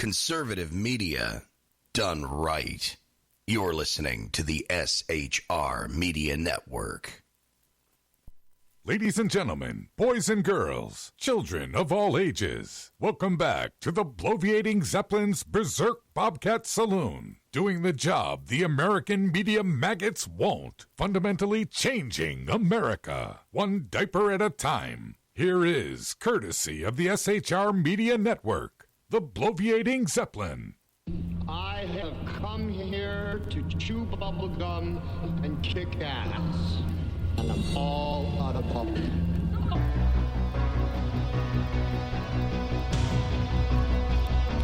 Conservative media done right. You're listening to the SHR Media Network. Ladies and gentlemen, boys and girls, children of all ages, welcome back to the Bloviating Zeppelin's Berserk Bobcat Saloon. Doing the job the American media maggots won't. Fundamentally changing America, one diaper at a time. Here is, courtesy of the SHR Media Network, the Bloviating Zeppelin. I have come here to chew bubblegum and kick ass. And I'm all out of bubblegum.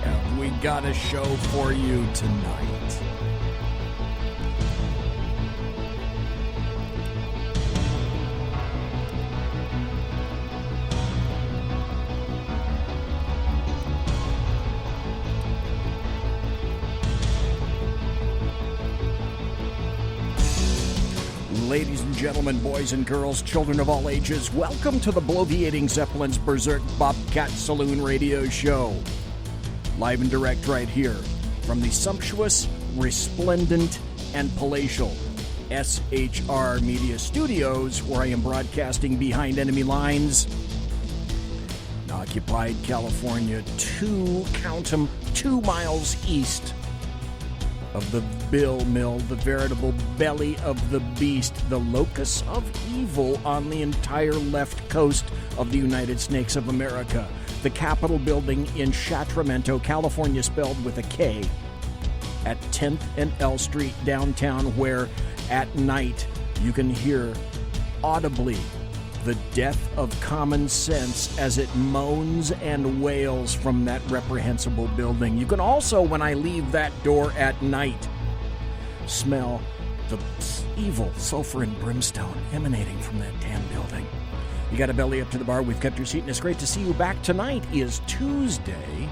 And we got a show for you tonight. Ladies and gentlemen, boys and girls, children of all ages, welcome to the Bloviating Zeppelin's Berserk Bobcat Saloon radio show. Live and direct right here from the sumptuous, resplendent, and palatial SHR Media Studios, where I am broadcasting behind enemy lines in occupied California, 2 miles east of the Bill Mill, the veritable belly of the beast, the locus of evil on the entire left coast of the United States of America. The Capitol building in Sacramento, California, spelled with a K, at 10th and L Street downtown, where at night you can hear audibly the death of common sense as it moans and wails from that reprehensible building. You can also, when I leave that door at night, smell the evil sulfur and brimstone emanating from that damn building. You got a belly up to the bar. We've kept your seat, and it's great to see you back. Tonight is Tuesday,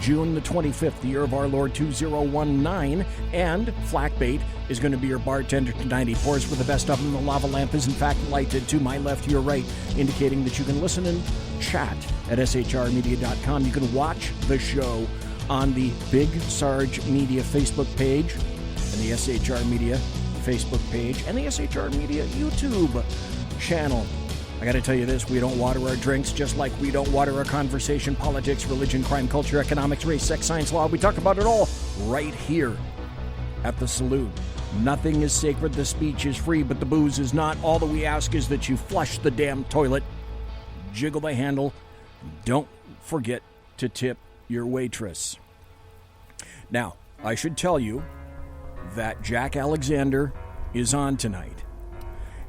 June the 25th, the year of our Lord 2019, and Flackbait is going to be your bartender tonight. He pours for the best of them. The lava lamp is, in fact, lighted to my left, your right, indicating that you can listen and chat at shrmedia.com. You can watch the show on the Big Sarge Media Facebook page and the SHR Media Facebook page and the SHR Media YouTube channel. I got to tell you this, we don't water our drinks just like we don't water our conversation, politics, religion, crime, culture, economics, race, sex, science, law. We talk about it all right here at the saloon. Nothing is sacred, the speech is free, but the booze is not. All that we ask is that you flush the damn toilet, jiggle the handle, don't forget to tip your waitress. Now, I should tell you that Jack Alexander is on tonight.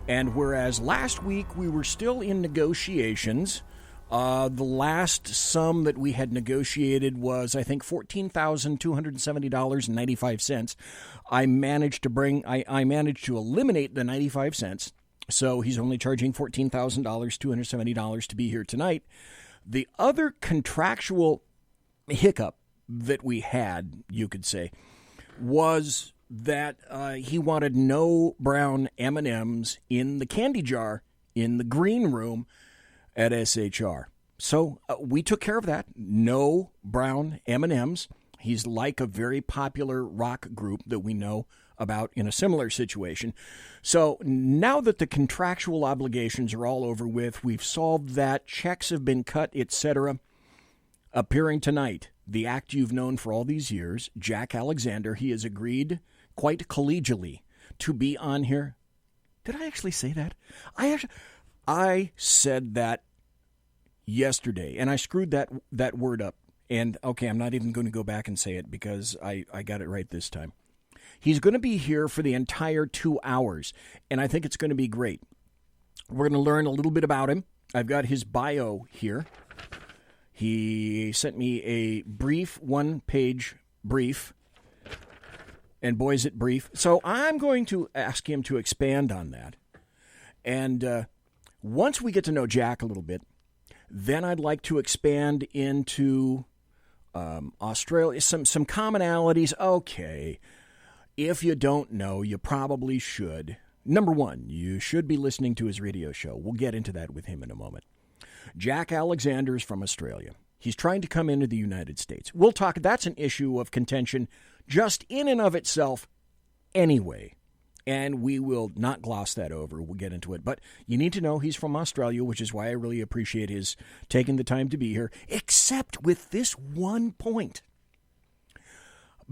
And whereas last week we were still in negotiations, the last sum that we had negotiated was, I think, $14,270.95. I managed to eliminate the 95 cents, so he's only charging $14,270 to be here tonight. The other contractual hiccup that we had, you could say, was that he wanted no brown M&Ms in the candy jar in the green room at SHR. So we took care of that. No brown M&Ms. He's like a very popular rock group that we know about in a similar situation. So now that the contractual obligations are all over with, we've solved that, checks have been cut, etc. Appearing tonight, the act you've known for all these years, Jack Alexander, he has agreed quite collegially to be on here. Did I actually say that? I said that yesterday, and I screwed that word up. And, okay, I'm not even going to go back and say it because I got it right this time. He's going to be here for the entire 2 hours, and I think it's going to be great. We're going to learn a little bit about him. I've got his bio here. He sent me a brief, one-page brief, and boy, is it brief. So I'm going to ask him to expand on that. And once we get to know Jack a little bit, then I'd like to expand into Australia, some commonalities. Okay, if you don't know, you probably should. Number one, you should be listening to his radio show. We'll get into that with him in a moment. Jack Alexander is from Australia. He's trying to come into the United States. We'll talk. That's an issue of contention just in and of itself anyway. And we will not gloss that over. We'll get into it. But you need to know he's from Australia, which is why I really appreciate his taking the time to be here, except with this one point.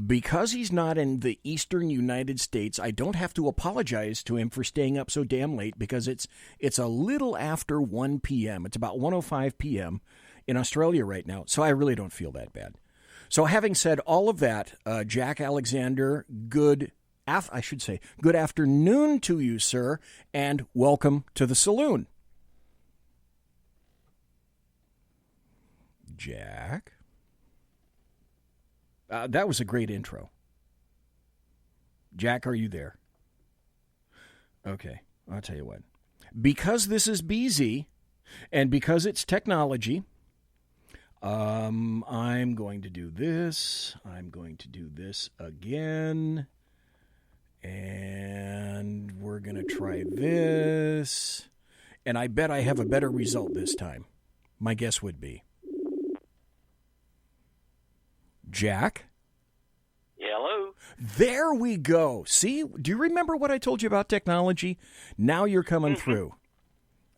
Because he's not in the eastern United States, I don't have to apologize to him for staying up so damn late because it's a little after 1 p.m. It's about 1:05 p.m. in Australia right now, so I really don't feel that bad. So having said all of that, Jack Alexander, good afternoon to you, sir, and welcome to the saloon. Jack? That was a great intro. Jack, are you there? Okay, I'll tell you what. Because this is BZ, and because it's technology, I'm going to do this. I'm going to do this again. And we're going to try this. And I bet I have a better result this time. My guess would be. Jack? Hello? There we go. See? Do you remember what I told you about technology? Now you're coming through.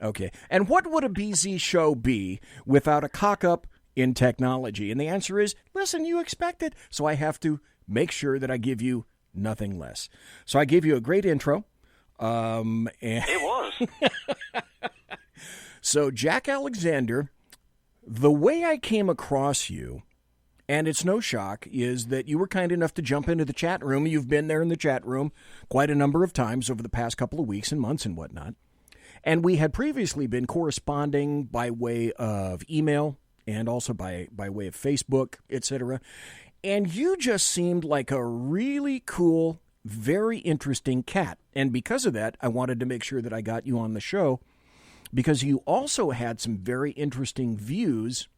Okay. And what would a BZ show be without a cock-up in technology? And the answer is, listen, you expected. So I have to make sure that I give you nothing less. So I gave you a great intro. And It was. So Jack Alexander, the way I came across you, and it's no shock, is that you were kind enough to jump into the chat room. You've been there in the chat room quite a number of times over the past couple of weeks and months and whatnot. And we had previously been corresponding by way of email and also by way of Facebook, etc. And you just seemed like a really cool, very interesting cat. And because of that, I wanted to make sure that I got you on the show because you also had some very interesting views.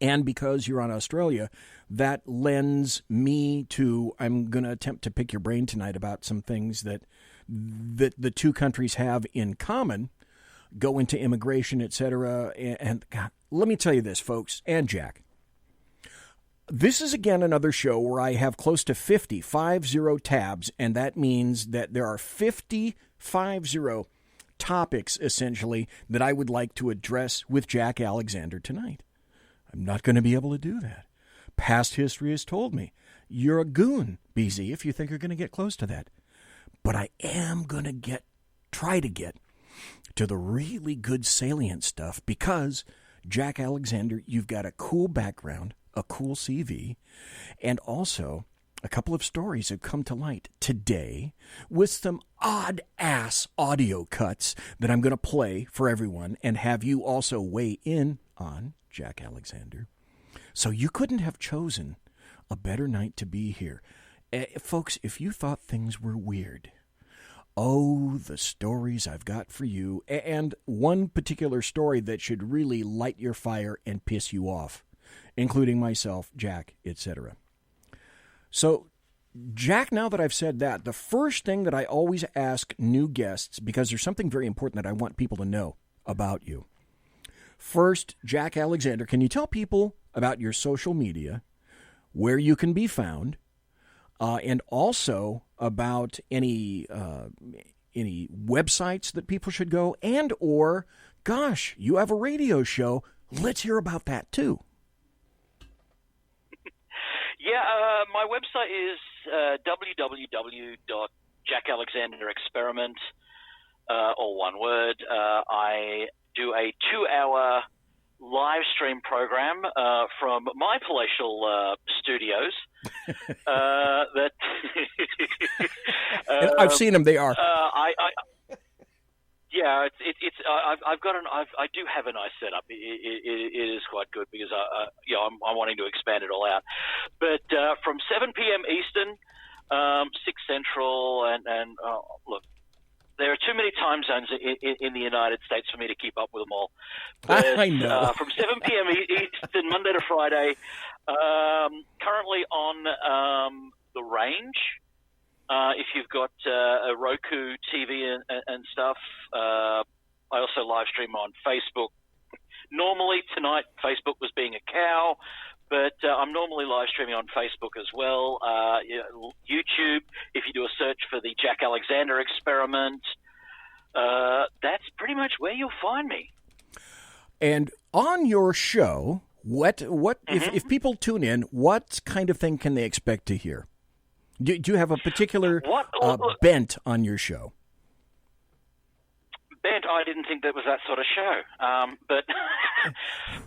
And because you're on Australia, that lends me to, I'm going to attempt to pick your brain tonight about some things that the two countries have in common, go into immigration, etc. And God, let me tell you this, folks, and Jack. This is, again, another show where I have close to 50 tabs, and that means that there are 50 topics, essentially, that I would like to address with Jack Alexander tonight. I'm not going to be able to do that. Past history has told me, you're a goon, BZ, if you think you're going to get close to that. But I am going to try to get to the really good salient stuff because, Jack Alexander, you've got a cool background, a cool CV, and also a couple of stories have come to light today with some odd-ass audio cuts that I'm going to play for everyone and have you also weigh in on, Jack Alexander. So you couldn't have chosen a better night to be here. Folks, if you thought things were weird, oh, the stories I've got for you, and one particular story that should really light your fire and piss you off, including myself, Jack, etc. So, Jack, now that I've said that, the first thing that I always ask new guests, because there's something very important that I want people to know about you. First, Jack Alexander, can you tell people about your social media, where you can be found, and also about any websites that people should go, and or, gosh, you have a radio show. Let's hear about that too. Yeah, my website is www.jackalexanderexperiment, all one word. I do a 2-hour live stream program from my palatial studios. That I've seen them. They are. Yeah, I do have a nice setup. It is quite good because I'm wanting to expand it all out. But from 7 p.m. Eastern, 6 Central, and look, there are too many time zones in the United States for me to keep up with them all. But, I know. From 7 p.m. Eastern, Monday to Friday, currently on the range. If you've got a Roku TV and stuff, I also live stream on Facebook, Normally tonight, Facebook was being a cow, but I'm normally live streaming on Facebook as well. YouTube, if you do a search for the Jack Alexander experiment, that's pretty much where you'll find me. And on your show, what if people tune in, what kind of thing can they expect to hear? Do you have a particular bent on your show? Bent? I didn't think that was that sort of show.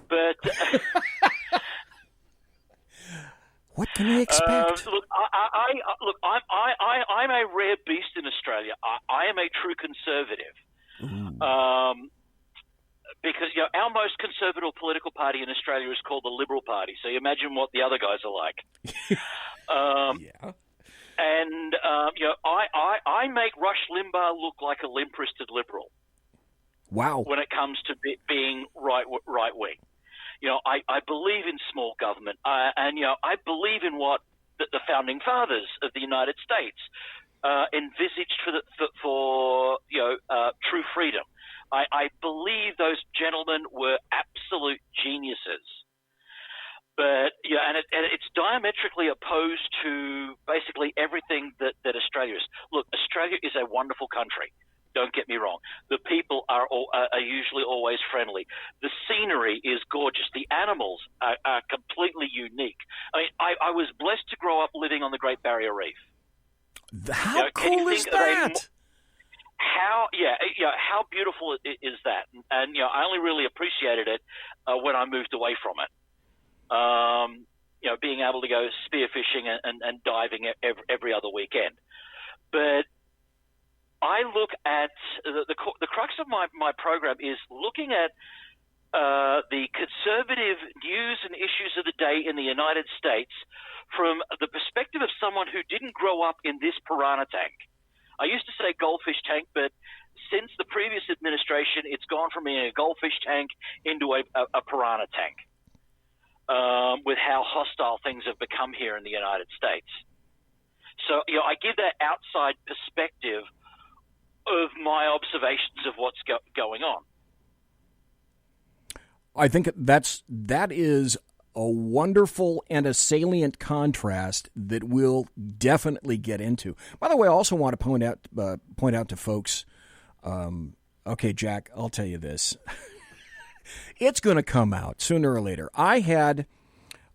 But what can we expect? I'm a rare beast in Australia. I am a true conservative. Because our most conservative political party in Australia is called the Liberal Party. So you imagine what the other guys are like. Yeah. And I make Rush Limbaugh look like a limp-wristed liberal. Wow. When it comes to being right wing, I believe in small government, and I believe in what the founding fathers of the United States envisaged for true freedom. I believe those gentlemen were absolute geniuses. But and it's diametrically opposed to basically everything that Australia is. Look, Australia is a wonderful country. Don't get me wrong. The people are usually always friendly. The scenery is gorgeous. The animals are completely unique. I mean, I was blessed to grow up living on the Great Barrier Reef. How cool is that? How beautiful is that? And I only really appreciated it when I moved away from it. Being able to go spearfishing and diving every other weekend. But I look at the crux of my program is looking at the conservative news and issues of the day in the United States from the perspective of someone who didn't grow up in this piranha tank. I used to say goldfish tank, but since the previous administration, it's gone from being a goldfish tank into a piranha tank. With how hostile things have become here in the United States. So, I give that outside perspective of my observations of what's going on. I think that is a wonderful and a salient contrast that we'll definitely get into. By the way, I also want to point out to folks, okay, Jack, I'll tell you this. It's going to come out sooner or later. I had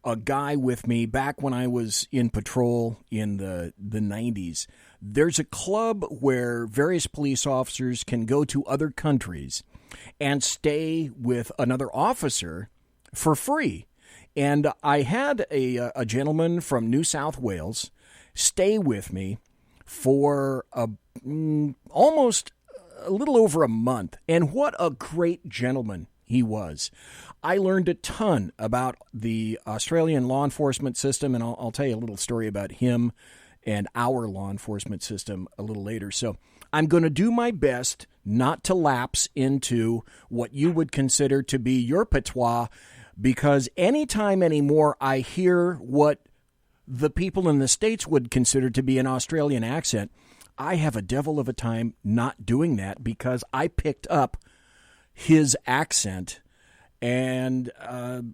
a guy with me back when I was in patrol in the 90s. There's a club where various police officers can go to other countries and stay with another officer for free. And I had a gentleman from New South Wales stay with me for almost a little over a month. And what a great gentleman he was. I learned a ton about the Australian law enforcement system, and I'll tell you a little story about him and our law enforcement system a little later. So I'm going to do my best not to lapse into what you would consider to be your patois, because anytime anymore I hear what the people in the States would consider to be an Australian accent, I have a devil of a time not doing that because I picked up his accent. And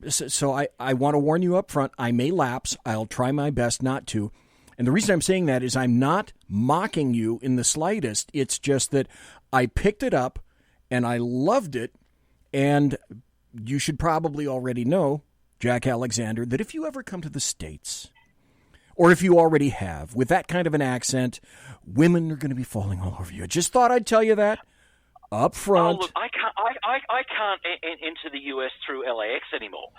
so I want to warn you up front, I may lapse. I'll try my best not to. And the reason I'm saying that is I'm not mocking you in the slightest. It's just that I picked it up and I loved it. And you should probably already know, Jack Alexander, that if you ever come to the States, or if you already have, with that kind of an accent, women are going to be falling all over you. I just thought I'd tell you that up front. Oh, look, I can't into the U.S. through LAX anymore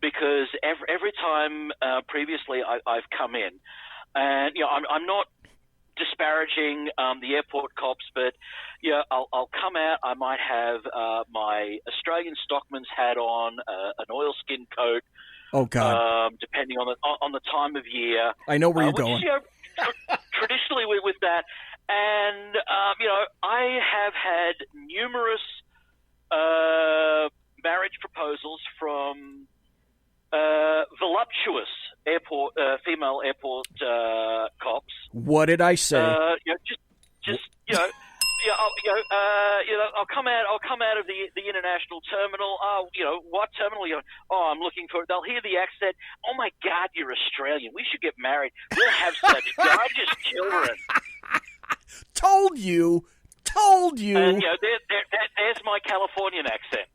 because every time previously I've come in, and I'm not disparaging the airport cops, but I'll come out. I might have my Australian stockman's hat on, an oilskin coat. Oh God! Depending on the time of year. I know where you're going. Traditionally with that. And, I have had numerous marriage proposals from voluptuous female airport cops. What did I say? I'll come out of the international terminal. Oh, what terminal? I'm looking for. They'll hear the accent. Oh my God, you're Australian. We should get married. We'll have such gorgeous children. Told you. And there's my Californian accent.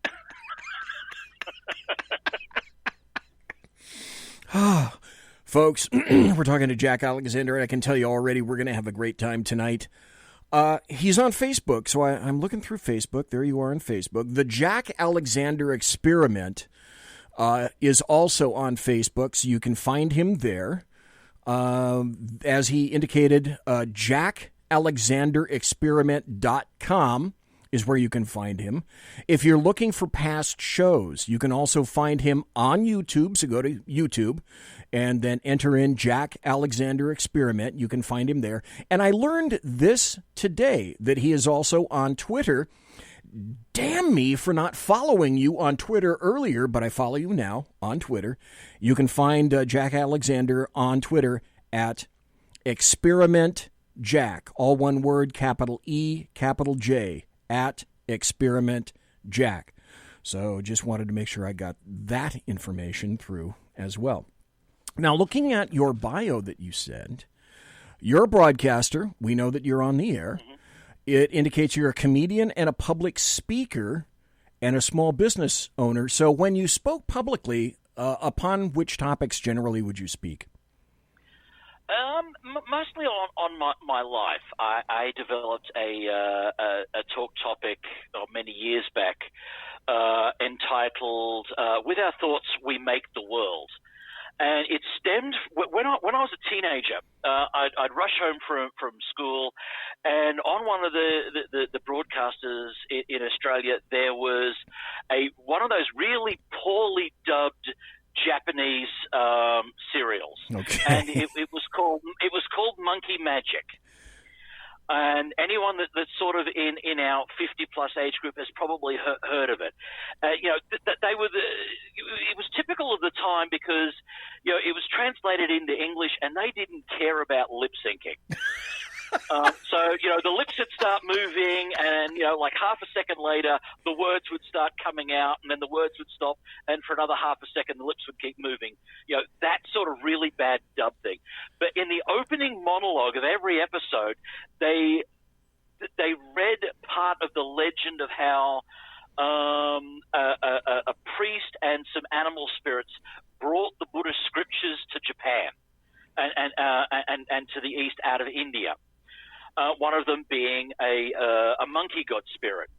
Folks, we're talking to Jack Alexander, and I can tell you already we're going to have a great time tonight. He's on Facebook, so I'm looking through Facebook. There you are on Facebook. The Jack Alexander Experiment is also on Facebook, so you can find him there. As he indicated, jackalexanderexperiment.com is where you can find him. If you're looking for past shows, you can also find him on YouTube, so go to YouTube and then enter in Jack Alexander Experiment. You can find him there. And I learned this today, that he is also on Twitter. Damn me for not following you on Twitter earlier, but I follow you now on Twitter. You can find Jack Alexander on Twitter at Experiment Jack, all one word, capital E, capital J, at Experiment Jack. So just wanted to make sure I got that information through as well. Now, looking at your bio that you sent, you're a broadcaster. We know that you're on the air. Mm-hmm. It indicates you're a comedian and a public speaker and a small business owner. So when you spoke publicly, upon which topics generally would you speak? Mostly on my life. I developed a talk topic many years back entitled "With Our Thoughts We Make the World," and it stemmed when I was a teenager. I'd rush home from school, and on one of the broadcasters in Australia, there was one of those really poorly dubbed Japanese serials, okay. And it was called Monkey Magic. And anyone that's sort of in our 50-plus age group has probably heard of it. They were it was typical of the time because it was translated into English, and they didn't care about lip syncing. So the lips would start moving, and like half a second later, the words would start coming out, and then the words would stop, and for another half a second, the lips would keep moving. That sort of really bad dub thing. But in the opening monologue of every episode, they read part of the legend of how a priest and some animal spirits brought the Buddhist scriptures to Japan and to the east out of India. One of them being a monkey god spirit.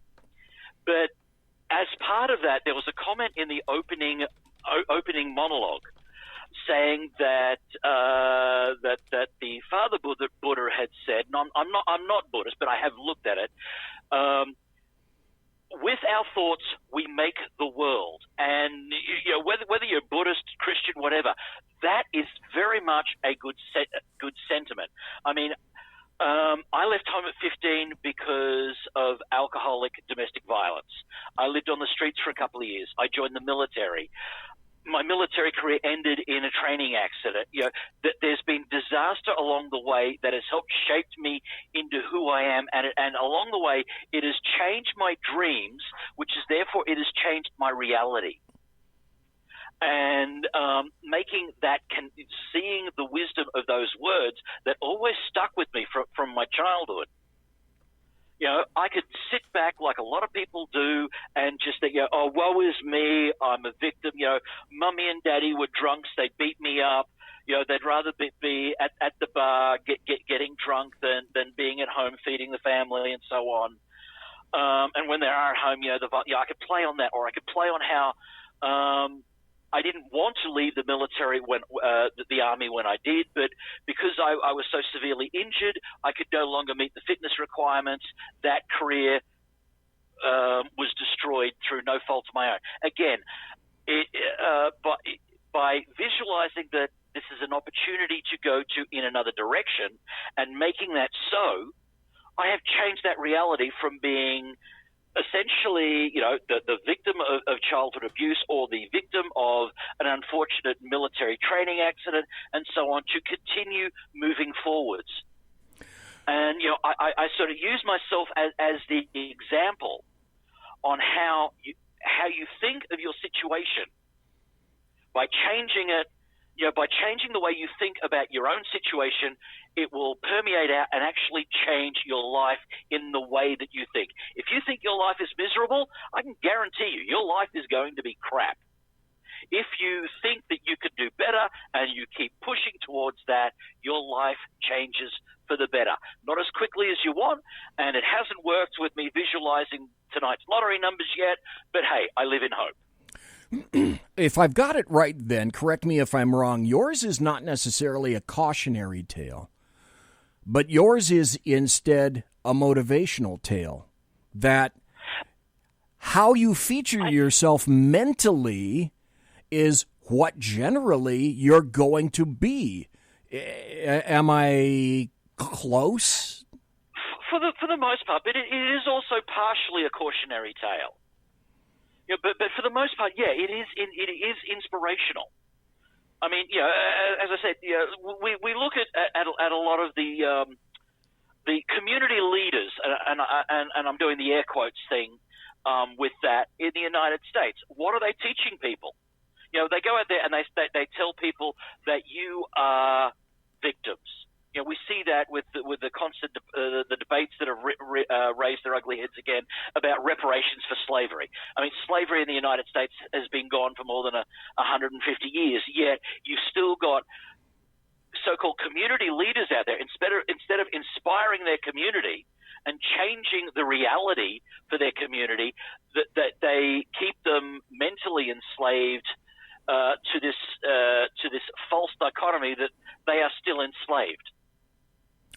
But as part of that, there was a comment in the opening monologue saying that the Father Buddha had said, and I'm not Buddhist, but I have looked at it. With our thoughts, we make the world, and whether you're Buddhist, Christian, whatever, that is very much a good sentiment. I mean, I left home at 15 because of alcoholic domestic violence. I lived on the streets for a couple of years. I joined the military. My military career ended in a training accident. There's been disaster along the way that has helped shape me into who I am, and along the way, it has changed my dreams, which is therefore it has changed my reality. And seeing the wisdom of those words that always stuck with me from my childhood. I could sit back like a lot of people do and just think, oh, woe is me, I'm a victim. Mummy and daddy were drunks, they beat me up. They'd rather be at the bar getting drunk than being at home feeding the family and so on. And when they are at home, I could play on that, or I could play on how I didn't want to leave the military the army when I did, but because I was so severely injured, I could no longer meet the fitness requirements. That career was destroyed through no fault of my own. Again, by visualizing that this is an opportunity to go in another direction and making that so, I have changed that reality from being essentially, the victim of childhood abuse or the victim of an unfortunate military training accident and so on, to continue moving forwards. And, I sort of use myself as the example on how you think of your situation. By changing it, by changing the way you think about your own situation, it will permeate out and actually change your life in the way that you think. If you think your life is miserable, I can guarantee you, your life is going to be crap. If you think that you could do better and you keep pushing towards that, your life changes for the better. Not as quickly as you want, and it hasn't worked with me visualizing tonight's lottery numbers yet, but hey, I live in hope. If I've got it right then, correct me if I'm wrong, yours is not necessarily a cautionary tale, but yours is instead a motivational tale. That how you feature yourself mentally is what generally you're going to be. Am I close? For the most part, but it is also partially a cautionary tale. But for the most part, yeah, it is inspirational. I mean, as I said, we look at a lot of the community leaders, and I'm doing the air quotes thing with that in the United States. What are they teaching people? They go out there and they tell people that you are victims. We see that with the constant the debates that have raised their ugly heads again about reparations for slavery. I mean, slavery in the United States has been gone for more than 150 years. Yet you've still got so-called community leaders out there. Instead of inspiring their community and changing the reality for their community, that they keep them mentally enslaved to this false dichotomy that they are still enslaved.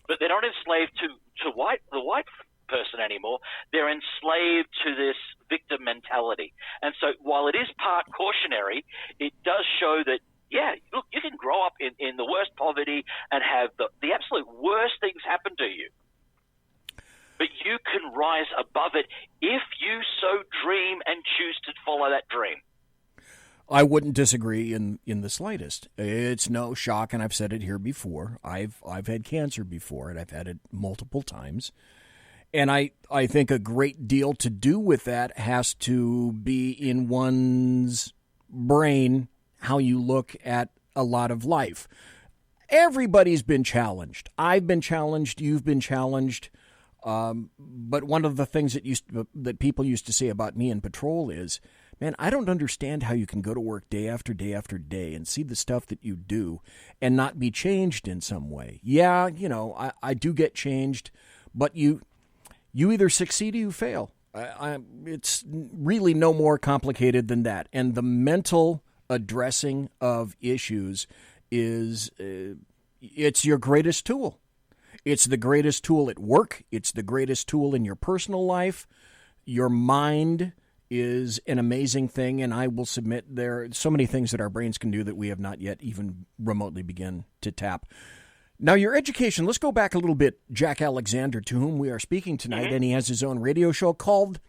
But they're not enslaved to the white person anymore. They're enslaved to this victim mentality. And so while it is part cautionary, it does show that, yeah, look, you can grow up in the worst poverty and have the absolute worst things happen to you. But you can rise above it if you so dream and choose to follow that dream. I wouldn't disagree in the slightest. It's no shock, and I've said it here before. I've had cancer before, and I've had it multiple times. And I think a great deal to do with that has to be in one's brain, how you look at a lot of life. Everybody's been challenged. I've been challenged. You've been challenged. But one of the things that people used to say about me in patrol is, man, I don't understand how you can go to work day after day after day and see the stuff that you do and not be changed in some way. Yeah, I do get changed, but you either succeed or you fail. It's really no more complicated than that. And the mental addressing of issues is it's your greatest tool. It's the greatest tool at work. It's the greatest tool in your personal life. Your mind is an amazing thing, and I will submit there are so many things that our brains can do that we have not yet even remotely begun to tap. Now, your education, let's go back a little bit. Jack Alexander, to whom we are speaking tonight, and he has his own radio show called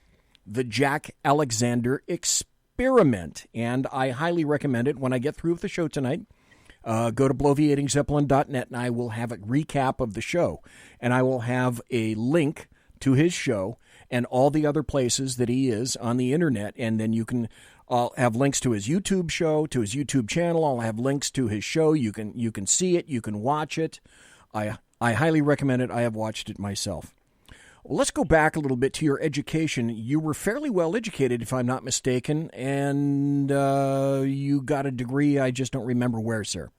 The Jack Alexander Experiment, and I highly recommend it. When I get through with the show tonight, go to bloviatingzeppelin.net, and I will have a recap of the show, and I will have a link to his show and all the other places that he is on the internet, and then you can have links to his YouTube show, to his YouTube channel. I'll have links to his show. You can see it. You can watch it. I highly recommend it. I have watched it myself. Well, let's go back a little bit to your education. You were fairly well educated, if I'm not mistaken, and you got a degree. I just don't remember where, sir.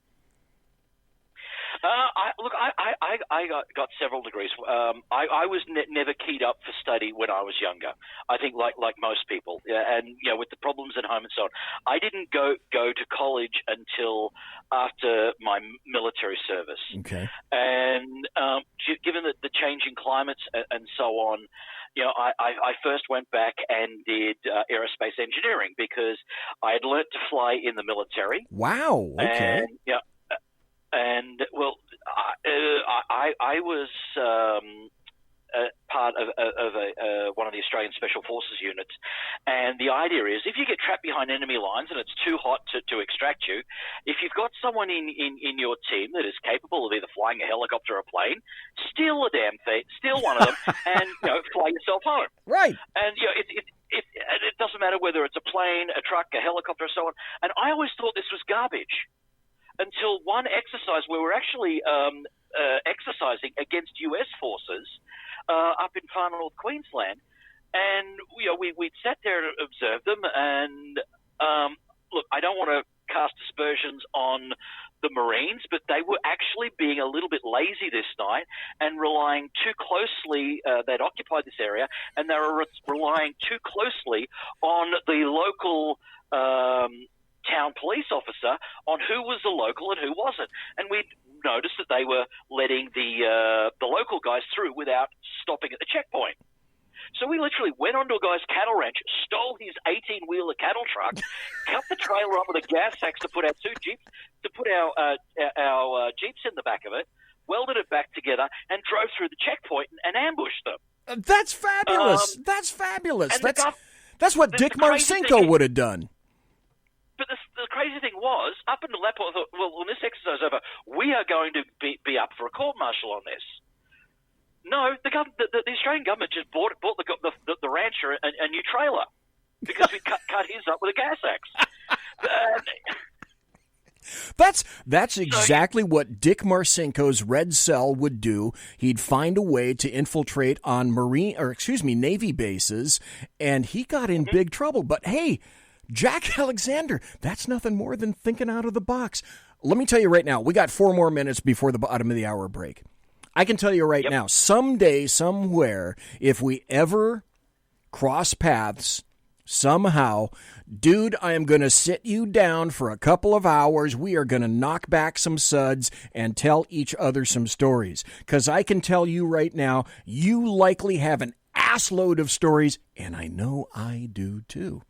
I got several degrees. I was never keyed up for study when I was younger. I think like most people, and with the problems at home and so on. I didn't go to college until after my military service. Okay. And given the changing climates and so on, I first went back and did aerospace engineering because I had learnt to fly in the military. Wow. Okay. And, and well, I was part of one of the Australian Special Forces units. And the idea is, if you get trapped behind enemy lines and it's too hot to extract you, if you've got someone in your team that is capable of either flying a helicopter or a plane, steal the damn thing, steal one of them, and fly yourself home. Right. And it doesn't matter whether it's a plane, a truck, a helicopter, or so on. And I always thought this was garbage until one exercise where we're actually exercising against U.S. forces up in far north Queensland, and we'd sat there and observed them. And look, I don't want to cast aspersions on the Marines, but they were actually being a little bit lazy this night and relying too closely. They'd occupied this area, and they were relying too closely on the local town police officer on who was the local and who wasn't. And we noticed that they were letting the local guys through without stopping at the checkpoint. So we literally went onto a guy's cattle ranch, stole his 18-wheeler cattle truck, cut the trailer up with a gas axe to put our Jeeps in the back of it, welded it back together, and drove through the checkpoint and ambushed them. That's fabulous. That's fabulous. That's what Dick Marcinko would have done. But the crazy thing was, up until that point, I thought, well, when this exercise is over, we are going to be up for a court-martial on this. No, the Australian government just bought the rancher a new trailer because we cut his up with a gas axe. That's exactly what Dick Marcinko's Red Cell would do. He'd find a way to infiltrate on Navy bases, and he got in big trouble. But hey, Jack Alexander, that's nothing more than thinking out of the box. Let me tell you right now, we got 4 more minutes before the bottom of the hour break. I can tell you right now, someday, somewhere, if we ever cross paths, somehow, dude, I am going to sit you down for a couple of hours. We are going to knock back some suds and tell each other some stories. Because I can tell you right now, you likely have an assload of stories, and I know I do too.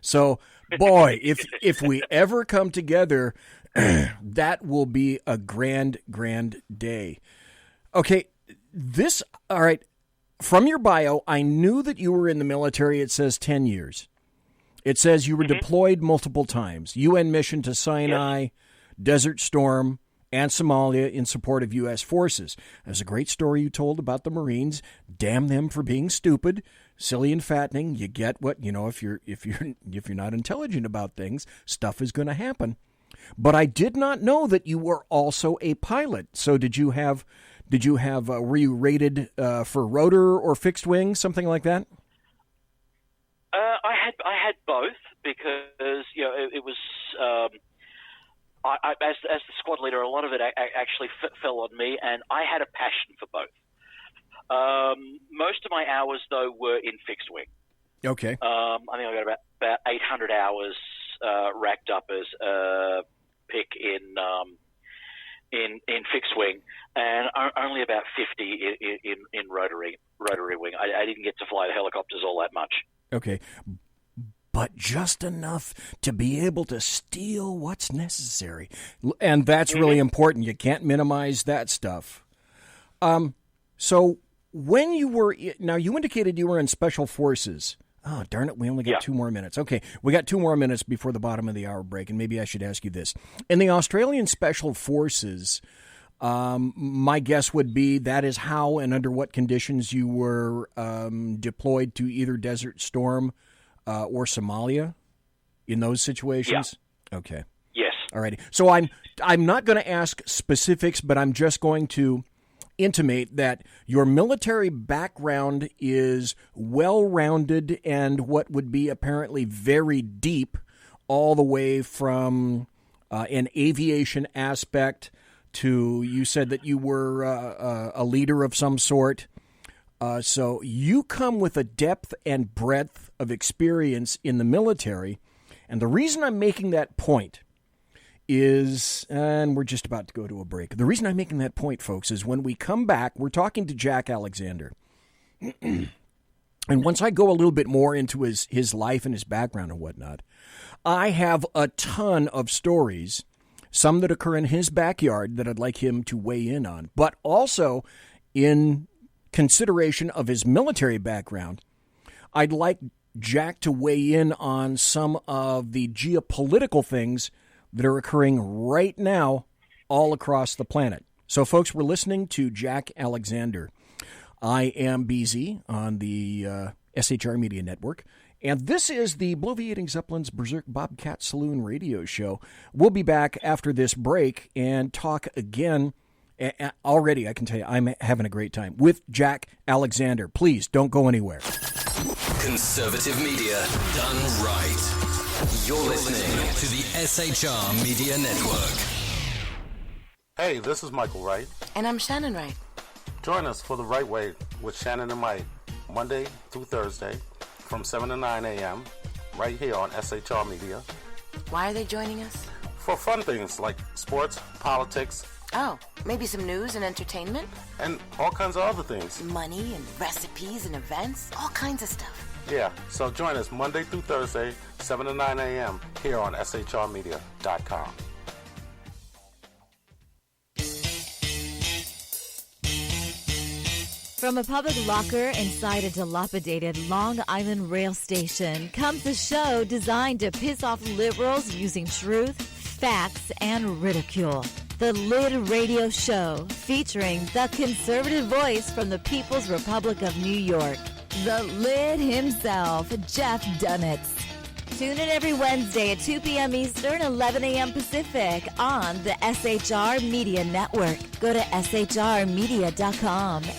So, boy, if we ever come together, that will be a grand, grand day. Okay, all right, from your bio, I knew that you were in the military. It says 10 years. It says you were deployed multiple times. UN mission to Sinai, Desert Storm, and Somalia in support of U.S. forces. There's a great story you told about the Marines. Damn them for being stupid, silly and fattening. You get what, if you're not intelligent about things, stuff is going to happen. But I did not know that you were also a pilot. So were you rated for rotor or fixed wing, something like that? I had both because it was as the squad leader, a lot of it actually fell on me, and I had a passion for both. Most of my hours though were in fixed wing. Okay. I think I got about 800 hours racked up as a pick in fixed wing, and only about 50 in rotary wing. I didn't get to fly the helicopters all that much. Okay, but just enough to be able to steal what's necessary, and that's really important. You can't minimize that stuff. So when you were now, you indicated you were in Special Forces. Oh, darn it, we only got 2 more minutes. Okay, we got 2 more minutes before the bottom of the hour break, and maybe I should ask you this. In the Australian Special Forces, my guess would be that is how and under what conditions you were deployed to either Desert Storm or Somalia in those situations? Yeah. Okay. Yes. All righty. So I'm not going to ask specifics, but I'm just going to intimate that your military background is well-rounded and what would be apparently very deep, all the way from an aviation aspect to, you said that you were a leader of some sort. So you come with a depth and breadth of experience in the military. And the reason I'm making that point is, and we're just about to go to a break. The reason I'm making that point, folks, is when we come back, we're talking to Jack Alexander. And once I go a little bit more into his life and his background and whatnot, I have a ton of stories, some that occur in his backyard that I'd like him to weigh in on, but also in consideration of his military background, I'd like Jack to weigh in on some of the geopolitical things that are occurring right now all across the planet. So, folks, we're listening to Jack Alexander. I am BZ on the SHR Media Network, and this is the Bloviating Zeppelin's Berserk Bobcat Saloon radio show. We'll be back after this break and talk again. Already, I can tell you, I'm having a great time with Jack Alexander. Please don't go anywhere. Conservative media done right. You're listening to the SHR Media Network. Hey, this is Michael Wright. And I'm Shannon Wright. Join us for The Right Way with Shannon and Mike, Monday through Thursday from 7 to 9 a.m. right here on SHR Media. Why are they joining us? For fun things like sports, politics. Oh, maybe some news and entertainment? And all kinds of other things. Money and recipes and events, all kinds of stuff. Yeah, so join us Monday through Thursday, 7 to 9 a.m. here on shrmedia.com. From a public locker inside a dilapidated Long Island rail station comes a show designed to piss off liberals using truth, facts, and ridicule. The Lid Radio Show, featuring the conservative voice from the People's Republic of New York, the Lid himself, Jeff Dunitz. Tune in every Wednesday at 2 p.m. Eastern, 11 a.m. Pacific on the SHR Media Network. Go to shrmedia.com.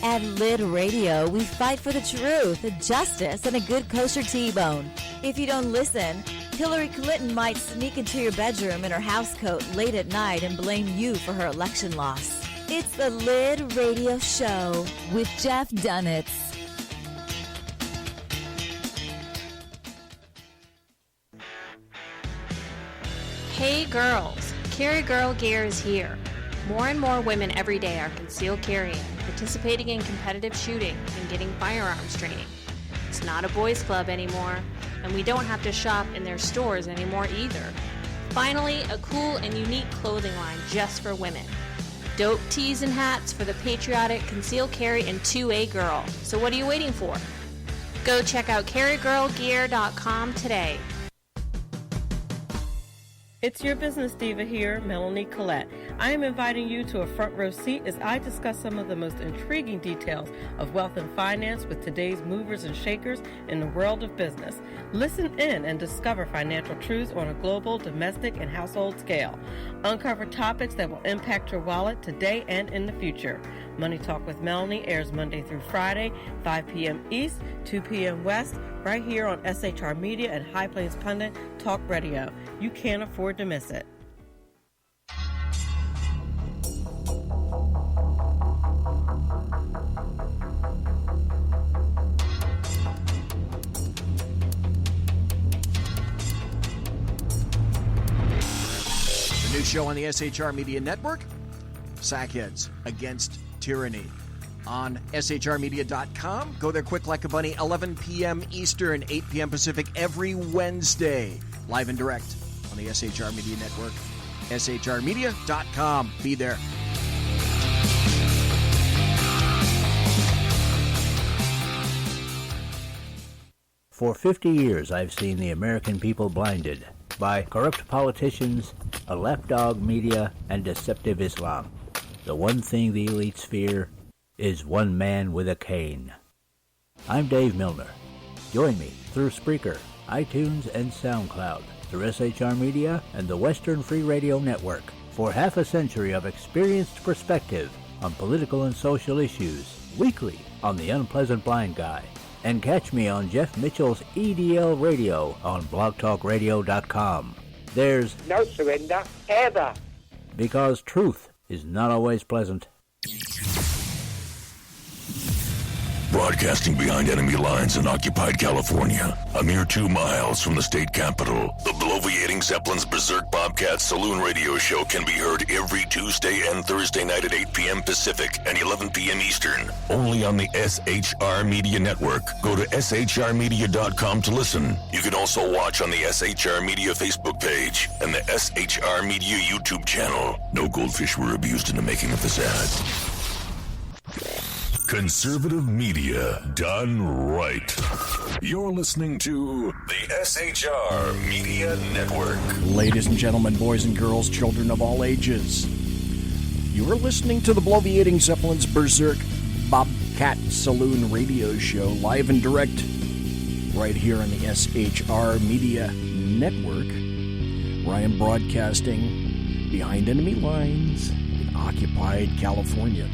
At Lid Radio, we fight for the truth, justice, and a good kosher T-bone. If you don't listen, Hillary Clinton might sneak into your bedroom in her housecoat late at night and blame you for her election loss. It's the Lid Radio Show with Jeff Dunitz. Hey girls, Carry Girl Gear is here. More and more women every day are concealed carrying, participating in competitive shooting, and getting firearms training. It's not a boys' club anymore, and we don't have to shop in their stores anymore either. Finally, a cool and unique clothing line just for women. Dope tees and hats for the patriotic concealed carry and 2A girl. So what are you waiting for? Go check out carrygirlgear.com today. It's your business diva here, Melanie Collette. I am inviting you to a front row seat as I discuss some of the most intriguing details of wealth and finance with today's movers and shakers in the world of business. Listen in and discover financial truths on a global, domestic, and household scale. Uncover topics that will impact your wallet today and in the future. Money Talk with Melanie airs Monday through Friday, 5 p.m. East, 2 p.m. West, right here on SHR Media and High Plains Pundit Talk Radio. You can't afford to miss it. The new show on the SHR Media Network, Sackheads Against Tyranny. On shrmedia.com. Go there quick like a bunny, 11 p.m. Eastern, 8 p.m. Pacific every Wednesday. Live and direct on the SHR Media Network. shrmedia.com. Be there. For 50 years, I've seen the American people blinded by corrupt politicians, a lapdog media, and deceptive Islam. The one thing the elites fear is one man with a cane. I'm Dave Milner. Join me through Spreaker, iTunes, and SoundCloud, through SHR Media and the Western Free Radio Network, for half a century of experienced perspective on political and social issues, weekly on The Unpleasant Blind Guy. And catch me on Jeff Mitchell's EDL Radio on blogtalkradio.com. There's no surrender, ever. Because truth is not always pleasant. Broadcasting behind enemy lines in occupied California, a mere 2 miles from the state capital, the bloviating Zeppelin's Berserk Bobcat Saloon radio show can be heard every Tuesday and Thursday night at 8 p.m. Pacific and 11 p.m. Eastern, only on the SHR Media Network. Go to shrmedia.com to listen. You can also watch on the SHR Media Facebook page and the SHR Media YouTube channel. No goldfish were abused in the making of this ad. Conservative media done right. You're listening to the SHR Media Network. Ladies and gentlemen, boys and girls, children of all ages, you are listening to the Bloviating Zeppelin's Berserk Bobcat Saloon radio show, live and direct, right here on the SHR Media Network, where I am broadcasting behind enemy lines in occupied California.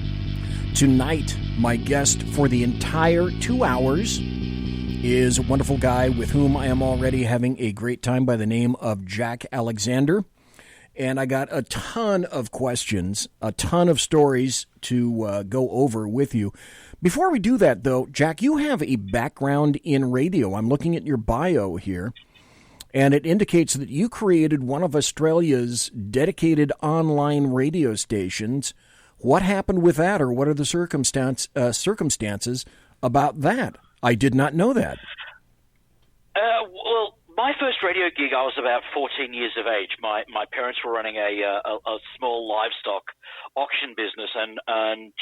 Tonight, my guest for the entire 2 hours is a wonderful guy with whom I am already having a great time by the name of Jack Alexander. And I got a ton of questions, a ton of stories to go over with you. Before we do that, though, Jack, you have a background in radio. I'm looking at your bio here, and it indicates that you created one of Australia's dedicated online radio stations. What happened with that, or what are the circumstances about that? I did not know that. Well, my first radio gig, I was about 14 years of age. My parents were running a small livestock auction business, and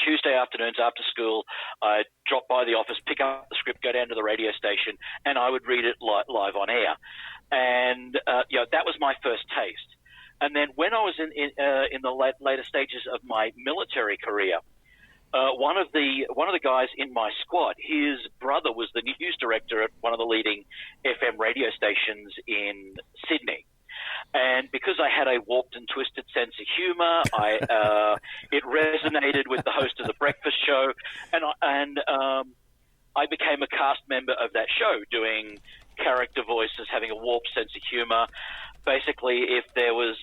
Tuesday afternoons after school, I'd drop by the office, pick up the script, go down to the radio station, and I would read it live on air. And that was my first taste. And then when I was in the later stages of my military career, one of the guys in my squad, his brother was the news director at one of the leading FM radio stations in Sydney. And because I had a warped and twisted sense of humor, it resonated with the host of the breakfast show, and I became a cast member of that show, doing character voices, having a warped sense of humor. Basically, if there was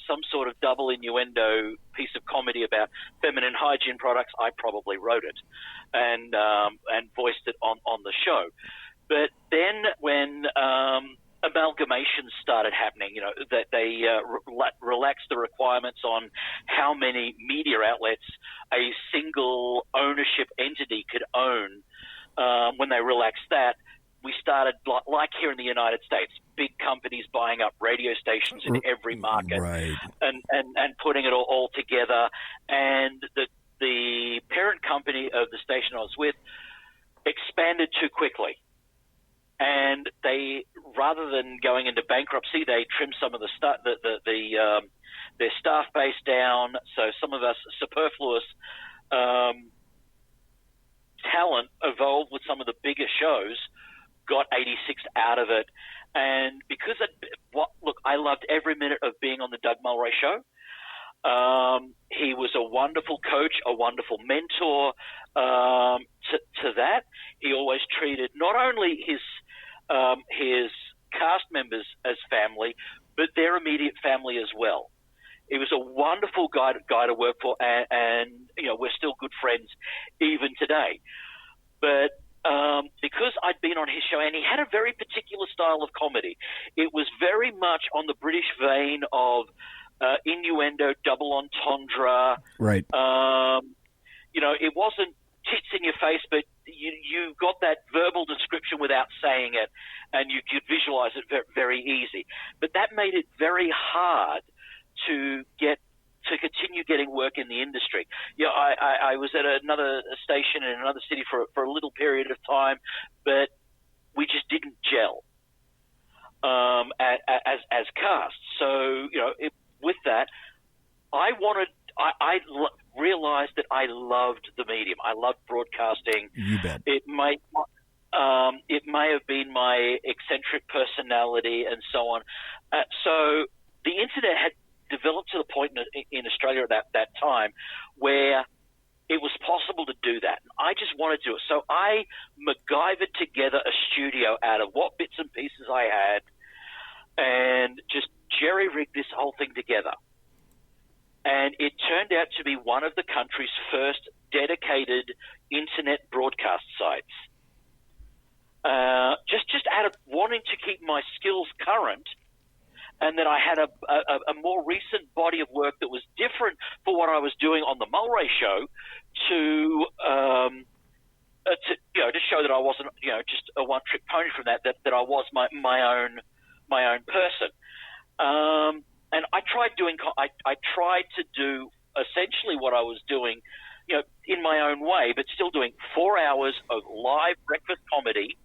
some sort of double innuendo piece of comedy about feminine hygiene products, I probably wrote it and voiced it on the show. But then when amalgamations started happening, that they relaxed the requirements on how many media outlets a single ownership entity could own, when they relaxed that, we started, like here in the United States, big companies buying up radio stations in every market, right, and putting it all together. And the parent company of the station I was with expanded too quickly. And they, rather than going into bankruptcy, they trimmed some of their staff base down. So some of us superfluous talent evolved with some of the bigger shows, got 86 out of it. And because I loved every minute of being on the Doug Mulray show. He was a wonderful coach, a wonderful mentor to that. He always treated not only his cast members as family, but their immediate family as well. He was a wonderful guy to work for, and we're still good friends even today. But because I'd been on his show, and he had a very particular style of comedy. It was very much on the British vein of innuendo, double entendre. Right. It wasn't tits in your face, but you got that verbal description without saying it, and you could visualize it very easy. But that made it very hard to continue getting work in the industry. I was at another station in another city for a little period of time, but we just didn't gel as cast. So, with that, I realized that I loved the medium. I loved broadcasting. You bet. It may have been my eccentric personality and so on. So the internet had developed to the point in Australia at that time where it was possible to do that. And I just wanted to do it. So I MacGyvered together a studio out of what bits and pieces I had and just jerry-rigged this whole thing together. And it turned out to be one of the country's first dedicated internet broadcast sites. Just out of wanting to keep my skills current, and then I had a more recent body of work that was different for what I was doing on the Mulray show to show that I wasn't just a one-trick pony from that I was my own person. And I tried to do essentially what I was doing, in my own way, but still doing 4 hours of live breakfast comedy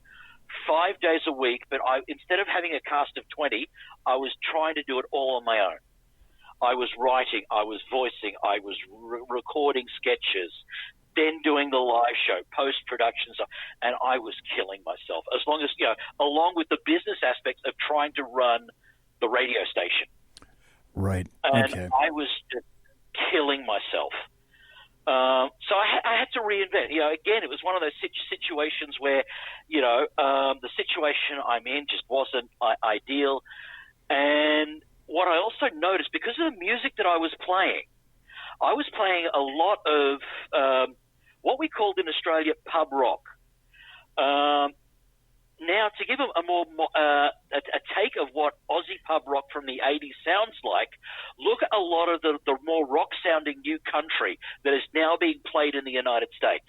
5 days a week. But instead of having a cast of 20, I was trying to do it all on my own. I was writing, I was voicing, I was recording sketches, then doing the live show, post-production stuff, and I was killing myself. As long as, along with the business aspects of trying to run the radio station. Right. And okay. I was just killing myself. So I had to reinvent. Again, it was one of those situations where, the situation I'm in just wasn't ideal. And what I also noticed, because of the music that I was playing a lot of what we called in Australia pub rock. Now, to give a more a take of what Aussie pub rock from the 80s sounds like, look at a lot of the more rock-sounding new country that is now being played in the United States.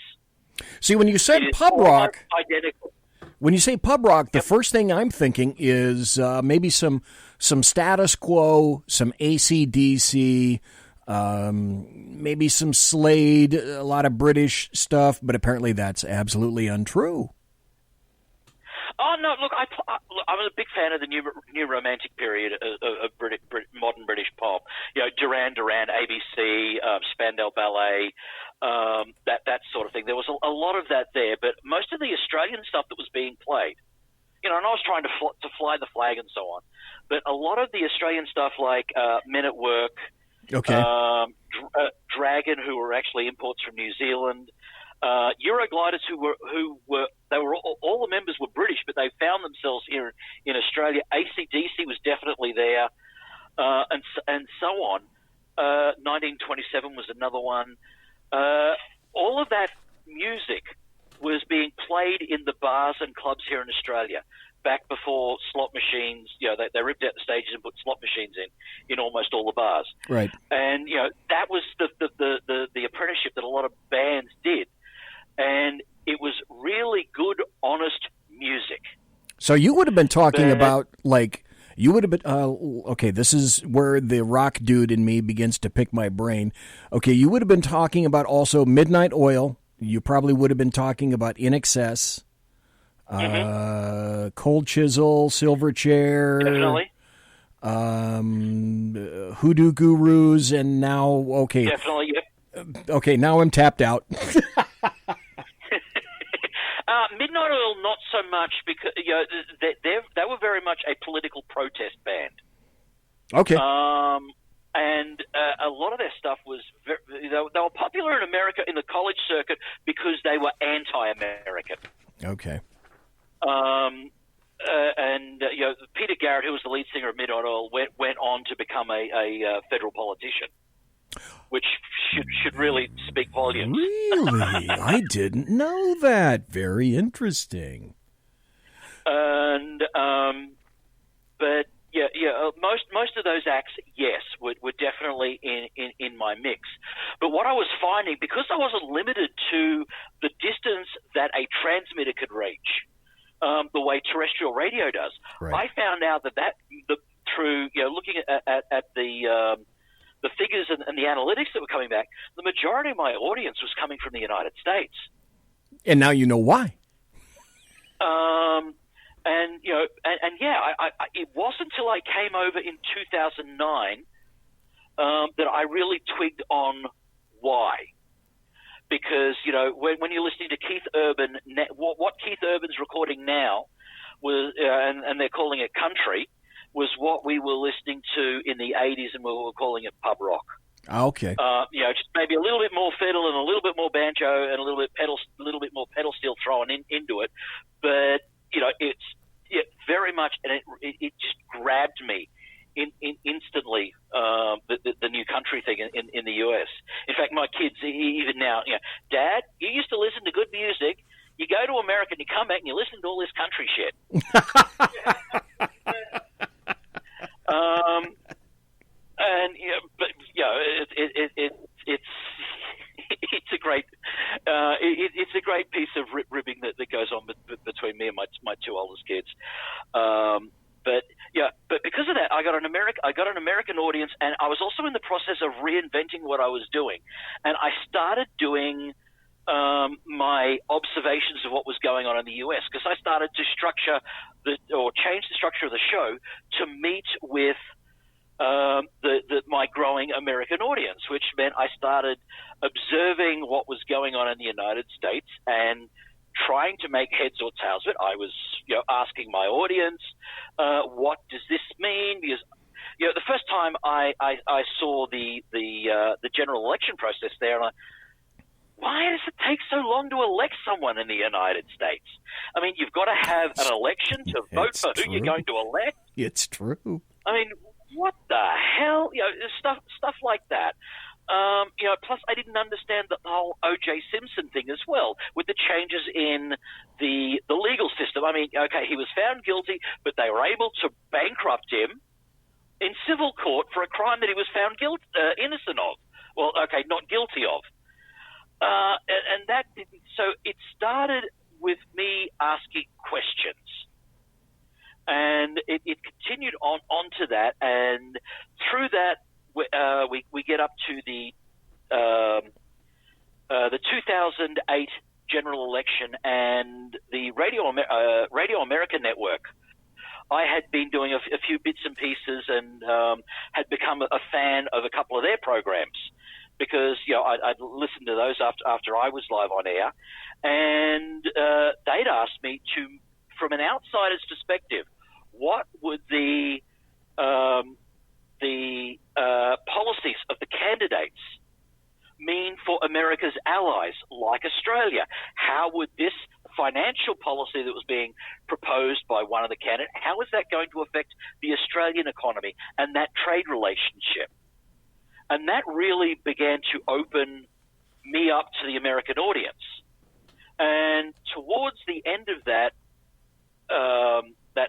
See, when you said pub rock, identical. When you say pub rock, the first thing I'm thinking is maybe some Status Quo, some AC/DC, maybe some Slade, a lot of British stuff, but apparently that's absolutely untrue. Oh, no, look, I'm a big fan of the new romantic period of modern British pop. Duran Duran, ABC, Spandau Ballet, that sort of thing. There was a lot of that there, but most of the Australian stuff that was being played, and I was trying to fly the flag and so on, but a lot of the Australian stuff like Men at Work, okay. Dragon, who were actually imports from New Zealand, Eurogliders, who were all the members were British, but they found themselves here in Australia. AC/DC was definitely there, and so on. 1927 was another one. All of that music was being played in the bars and clubs here in Australia back before slot machines. They ripped out the stages and put slot machines in almost all the bars. Right. And that was the apprenticeship that a lot of bands did. And it was really good, honest music. So you would have been talking about, you would have been, okay, this is where the rock dude in me begins to pick my brain. Okay, you would have been talking about also Midnight Oil. You probably would have been talking about In Excess, Cold Chisel, Silverchair. Definitely. Hoodoo Gurus, and now, okay. Definitely, yep. Okay, now I'm tapped out. Midnight Oil, not so much, because they were very much a political protest band. Okay. And a lot of their stuff was they were popular in America in the college circuit because they were anti-American. Okay. And Peter Garrett, who was the lead singer of Midnight Oil, went on to become a federal politician, which should really speak volumes. Really? I didn't know that. Very interesting. And but most of those acts, yes, were definitely in my mix. But what I was finding, because I wasn't limited to the distance that a transmitter could reach, the way terrestrial radio does, right. I found out that through looking at the figures and the analytics that were coming back, the majority of my audience was coming from the United States. And now you know why. It wasn't until I came over in 2009 that I really twigged on why. Because, when you're listening to Keith Urban, what Keith Urban's recording now was, and they're calling it country, was what we were listening to in the 80s, and we were calling it pub rock. Okay. Just maybe a little bit more fiddle and a little bit more banjo and a little bit more pedal steel thrown into it. But, it's very much, and it just grabbed me instantly, the new country thing in the US. In fact, my kids, even now, Dad, you used to listen to good music. You go to America and you come back and you listen to all this country shit. It's a great piece of ribbing that goes on between me and my two oldest kids. but because of that, I got an American audience, and I was also in the process of reinventing what I was doing, and I started doing my observations of what was going on in the US, because I started to change the structure of the show to meet with my growing American audience, which meant I started observing what was going on in the United States and trying to make heads or tails of it. I was, asking my audience, what does this mean? Because, the first time I saw the general election process there, and why does it take so long to elect someone in the United States? I mean, you've got to have an election to vote for who you're going to elect. It's true. I mean, what the hell? Stuff like that. Plus I didn't understand the whole O.J. Simpson thing as well, with the changes in the legal system. I mean, okay, he was found guilty, but they were able to bankrupt him in civil court for a crime that he was found innocent of. Well, okay, not guilty of. And that didn't. So it started with me asking questions. And it continued onto that, and through that, we get up to the 2008 general election and the Radio America network. I had been doing a few bits and pieces and had become a fan of a couple of their programs, because I'd listened to those after I was live on air, and they'd asked me to, from an outsider's perspective, what would the policies of the candidates mean for America's allies, like Australia? How would this financial policy that was being proposed by one of the candidates, how is that going to affect the Australian economy and that trade relationship? And that really began to open me up to the American audience. And towards the end of that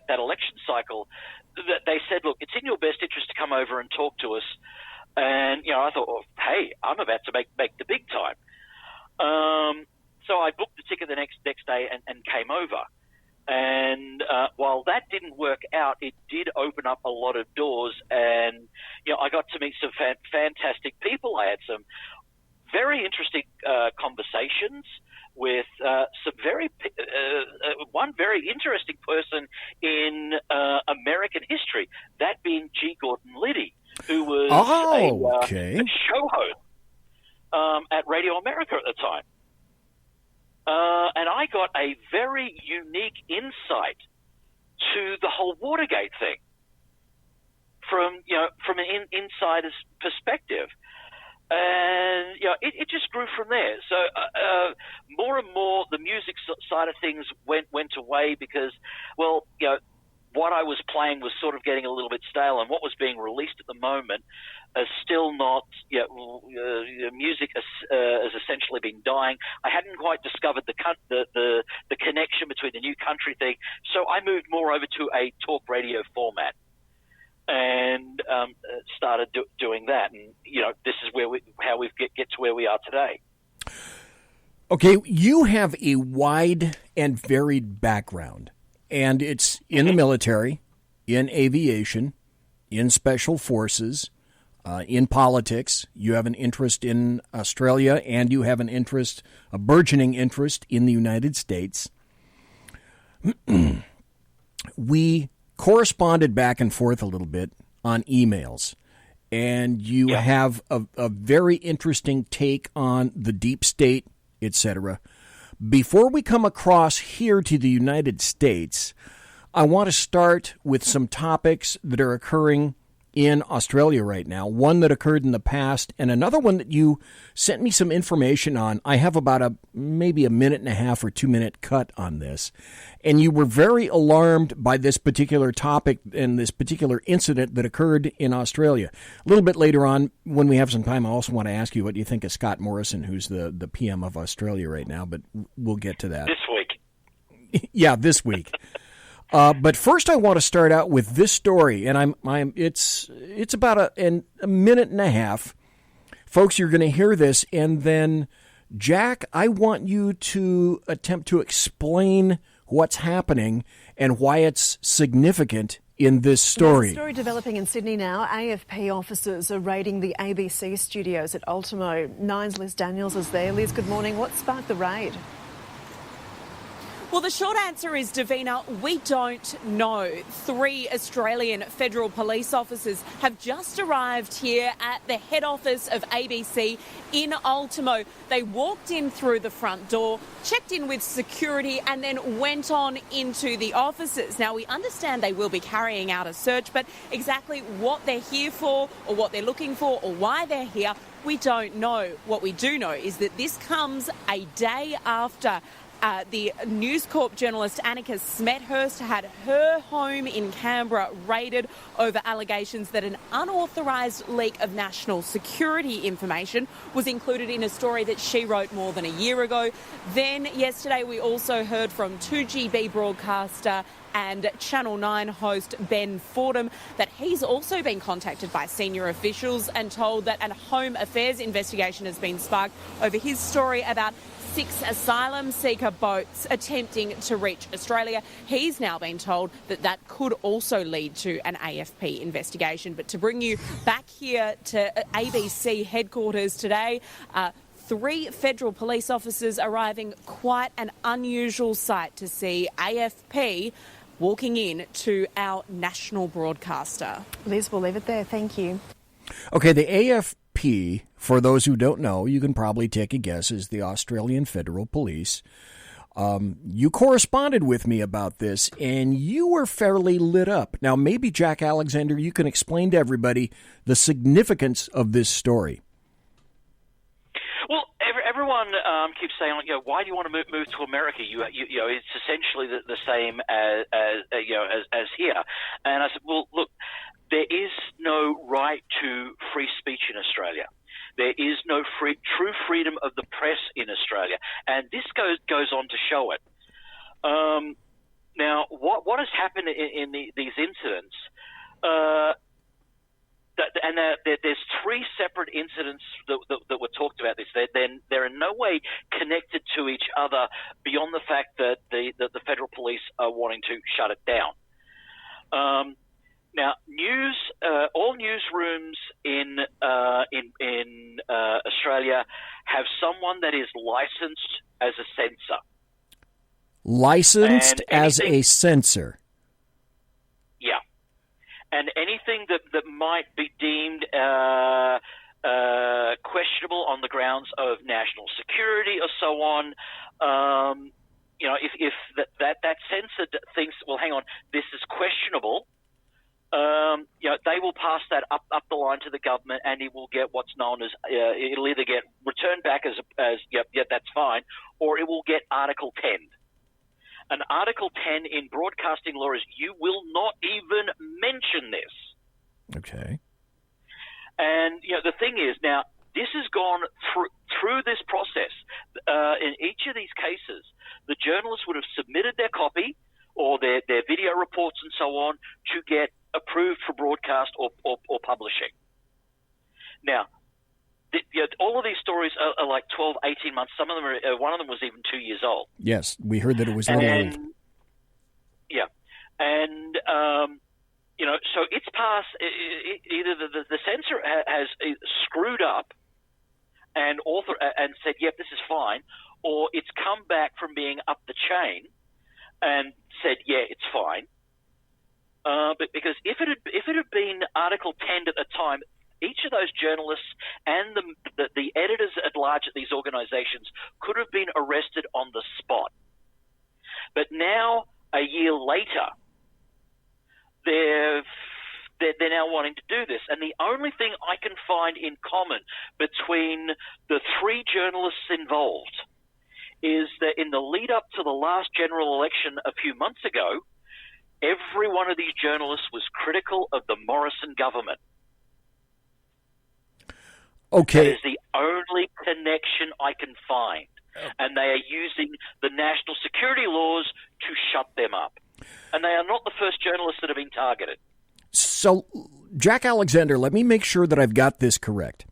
election cycle, that they said, look, it's in your best interest to come over and talk to us. And, I thought, well, hey, I'm about to make the big time. So I booked the ticket the next day and came over. And while that didn't work out, it did open up a lot of doors. And, I got to meet some fantastic people. I had some very interesting conversations with one very interesting person in American history, that being G. Gordon Liddy, who was a show host at Radio America at the time. And I got a very unique insight to the whole Watergate thing from an insider's perspective. And, it just grew from there. So more and more the music side of things went away because, well, what I was playing was sort of getting a little bit stale, and what was being released at the moment is still not, music has essentially been dying. I hadn't quite discovered the connection between the new country thing, so I moved more over to a talk radio format. And started doing that, and this is how we get to where we are today. Okay, you have a wide and varied background, and it's in the military, in aviation, in special forces, in politics. You have an interest in Australia, and you have a burgeoning interest in the United States. We corresponded back and forth a little bit on emails, and you have a very interesting take on the deep state, etc. Before we come across here to the United States, I want to start with some topics that are occurring in Australia right now, one that occurred in the past, and another one that you sent me some information on. I have about maybe a minute and a half or 2 minute cut on this, and you were very alarmed by this particular topic and this particular incident that occurred in Australia. A little bit later on, when we have some time, I also want to ask you what you think of Scott Morrison, who's the PM of Australia right now, but we'll get to that. This week. Yeah, this week. But first, I want to start out with this story, and it's about a minute and a half. Folks, you're going to hear this, and then, Jack, I want you to attempt to explain what's happening and why it's significant in this story. There's a story developing in Sydney now. AFP officers are raiding the ABC studios at Ultimo. Nine's Liz Daniels is there. Liz, good morning. What sparked the raid? Well, the short answer is, Davina, we don't know. 3 Australian federal police officers have just arrived here at the head office of ABC in Ultimo. They walked in through the front door, checked in with security, and then went on into the offices. Now, we understand they will be carrying out a search, but exactly what they're here for or what they're looking for or why they're here, we don't know. What we do know is that this comes a day after the News Corp journalist Annika Smethurst had her home in Canberra raided over allegations that an unauthorised leak of national security information was included in a story that she wrote more than a year ago. Then yesterday we also heard from 2GB broadcaster and Channel 9 host Ben Fordham that he's also been contacted by senior officials and told that a Home Affairs investigation has been sparked over his story about 6 asylum seeker boats attempting to reach Australia. He's now been told that that could also lead to an AFP investigation. But to bring you back here to ABC headquarters today, 3 federal police officers arriving, quite an unusual sight to see AFP walking in to our national broadcaster. Liz, we'll leave it there. Thank you. Okay, the AFP, for those who don't know, you can probably take a guess, is the Australian Federal Police. You corresponded with me about this, and you were fairly lit up. Now, maybe, Jack Alexander, you can explain to everybody the significance of this story. Well, everyone keeps saying, why do you want to move to America? You know, it's essentially the same as here. And I said, well, look, there is no right to free speech in Australia. There is no true freedom of the press in Australia, and this goes on to show it. Now, what has happened in these incidents? There's 3 separate incidents that were talked about. They're in no way connected to each other beyond the fact that the federal police are wanting to shut it down. Now, all newsrooms in Australia have someone that is licensed as a censor. Licensed as a censor. Yeah. And anything that might be deemed questionable on the grounds of national security or so on, if that censor thinks, well, hang on, this is questionable, they will pass that up the line to the government, and it will get what's known as it'll either get returned back as yep, that's fine, or it will get Article 10. An Article 10 in broadcasting law is you will not even mention this. Okay. And the thing is, now this has gone through this process. In each of these cases, the journalists would have submitted their copy or their video reports and so on to get approved for broadcast or publishing. Now, all of these stories are like 12, 18 months. Some of them are, one of them was even 2 years old. Yes, we heard that it was old. Yeah. And, so it's passed, either the censor has screwed up and said, yep, this is fine, or it's come back from being up the chain and said, yeah, it's fine. But because if it had been Article 10 at the time, each of those journalists and the editors at large at these organizations could have been arrested on the spot. But now, a year later, they're now wanting to do this. And the only thing I can find in common between the 3 journalists involved is that in the lead up to the last general election a few months ago, every one of these journalists was critical of the Morrison government. Okay. That is the only connection I can find. And they are using the national security laws to shut them up. And they are not the first journalists that have been targeted. So, Jack Alexander, let me make sure that I've got this correct.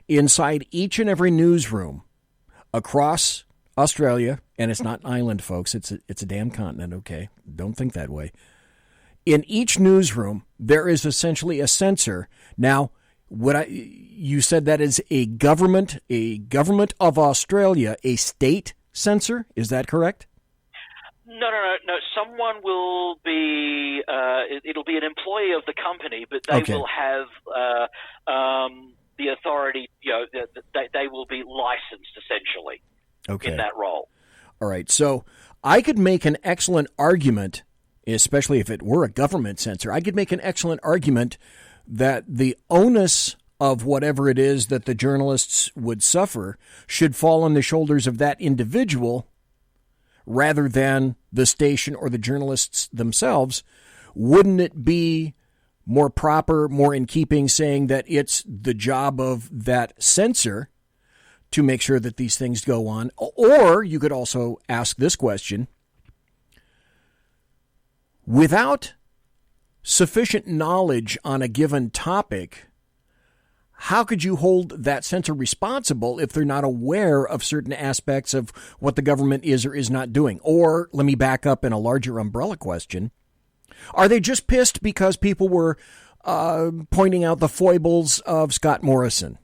Inside each and every newsroom across Australia, and it's not an island, folks, it's a damn continent, okay? Don't think that way. in each newsroom, there is essentially a censor. Now, you said that is a government of Australia, a state censor. Is that correct? No. Someone will be. It'll be an employee of the company, but they will have the authority. They will be licensed essentially in that role. All right. So I could make an excellent argument, especially if it were a government censor. I could make an excellent argument that the onus of whatever it is that the journalists would suffer should fall on the shoulders of that individual rather than the station or the journalists themselves. Wouldn't it be more proper, more in keeping, saying that it's the job of that censor to make sure that these things go on? Or you could also ask this question: without sufficient knowledge on a given topic, how could you hold that censor responsible if they're not aware of certain aspects of what the government is or is not doing? Or let me back up in a larger umbrella question. Are they just pissed because people were pointing out the foibles of Scott Morrison?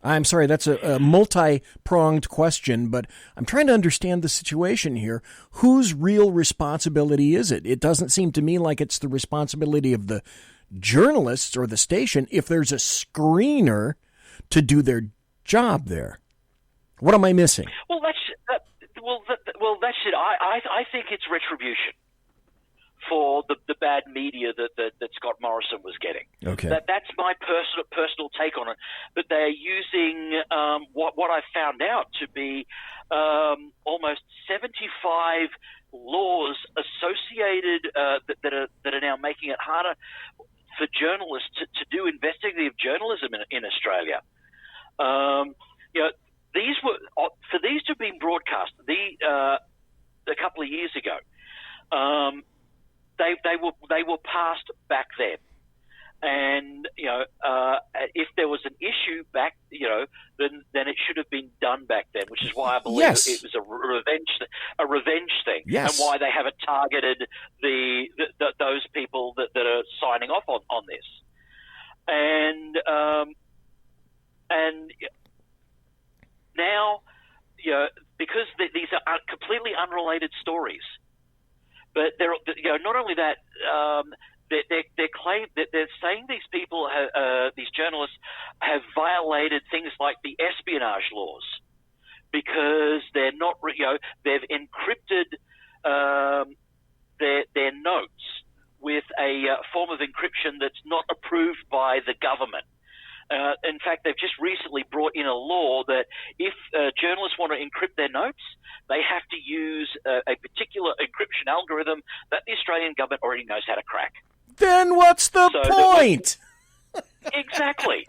I'm sorry, that's a multi-pronged question, but I'm trying to understand the situation here. Whose real responsibility is it? It doesn't seem to me like it's the responsibility of the journalists or the station if there's a screener to do their job there. What am I missing? Well, that's it. I think it's retribution for the bad media that Scott Morrison was getting. Okay. That's my personal take on it. But they're using what I found out to be almost 75 laws associated that are now making it harder for journalists to do investigative journalism in Australia. These to have been broadcast a couple of years ago. They were passed back then, and if there was an issue back, then it should have been done back then, which is why I believe it was a revenge thing, yes. And why they haven't targeted those people that are signing off on this, and now because these are completely unrelated stories. But they're not only that, they're saying these people, these journalists, have violated things like the espionage laws because they're not, they've encrypted their notes with a form of encryption that's not approved by the government. In fact, they've just recently brought in a law that if journalists want to encrypt their notes, they have to use a particular encryption algorithm that the Australian government already knows how to crack. Then what's the point? Exactly.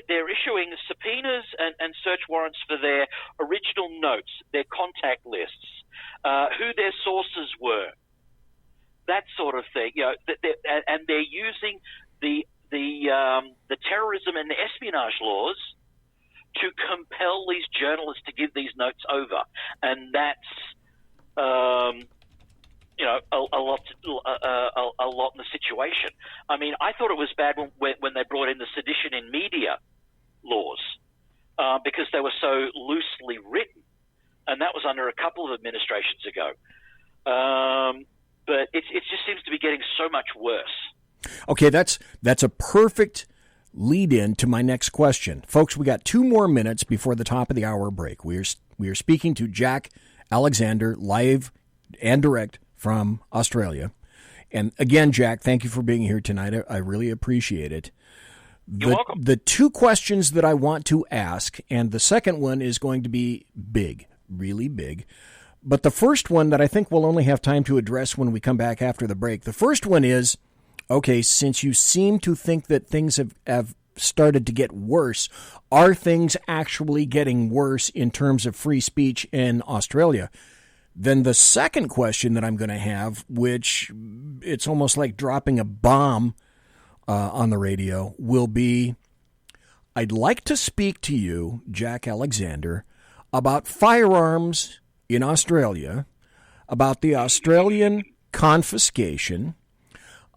They're issuing subpoenas and search warrants for their original notes, their contact lists, who their sources were. That sort of thing, and they're using the terrorism and the espionage laws to compel these journalists to give these notes over, and that's a lot in the situation. I mean, I thought it was bad when they brought in the sedition in media laws because they were so loosely written, and that was under a couple of administrations ago. But it just seems to be getting so much worse. Okay, that's a perfect lead-in to my next question. Folks, we got 2 more minutes before the top of the hour break. We are speaking to Jack Alexander, live and direct from Australia. And again, Jack, thank you for being here tonight. I really appreciate it. You're welcome. The 2 questions that I want to ask, and the second one is going to be big, really big. But the first one that I think we'll only have time to address when we come back after the break. The first one is, okay, since you seem to think that things have started to get worse, are things actually getting worse in terms of free speech in Australia? Then the second question that I'm going to have, which it's almost like dropping a bomb on the radio, will be, I'd like to speak to you, Jack Alexander, about firearms in Australia, about the Australian confiscation,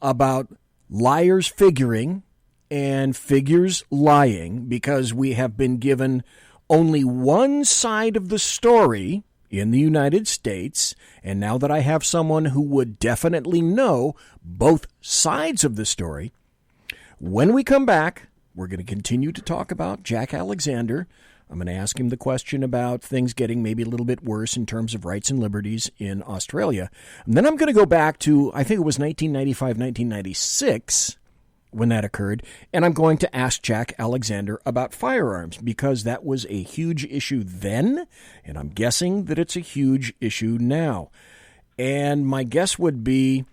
about liars figuring and figures lying, because we have been given only one side of the story in the United States, and now that I have someone who would definitely know both sides of the story, when we come back, we're going to continue to talk about Jack Alexander. I'm going to ask him the question about things getting maybe a little bit worse in terms of rights and liberties in Australia. And then I'm going to go back to, I think it was 1995, 1996, when that occurred, and I'm going to ask Jack Alexander about firearms, because that was a huge issue then, and I'm guessing that it's a huge issue now. And my guess would be,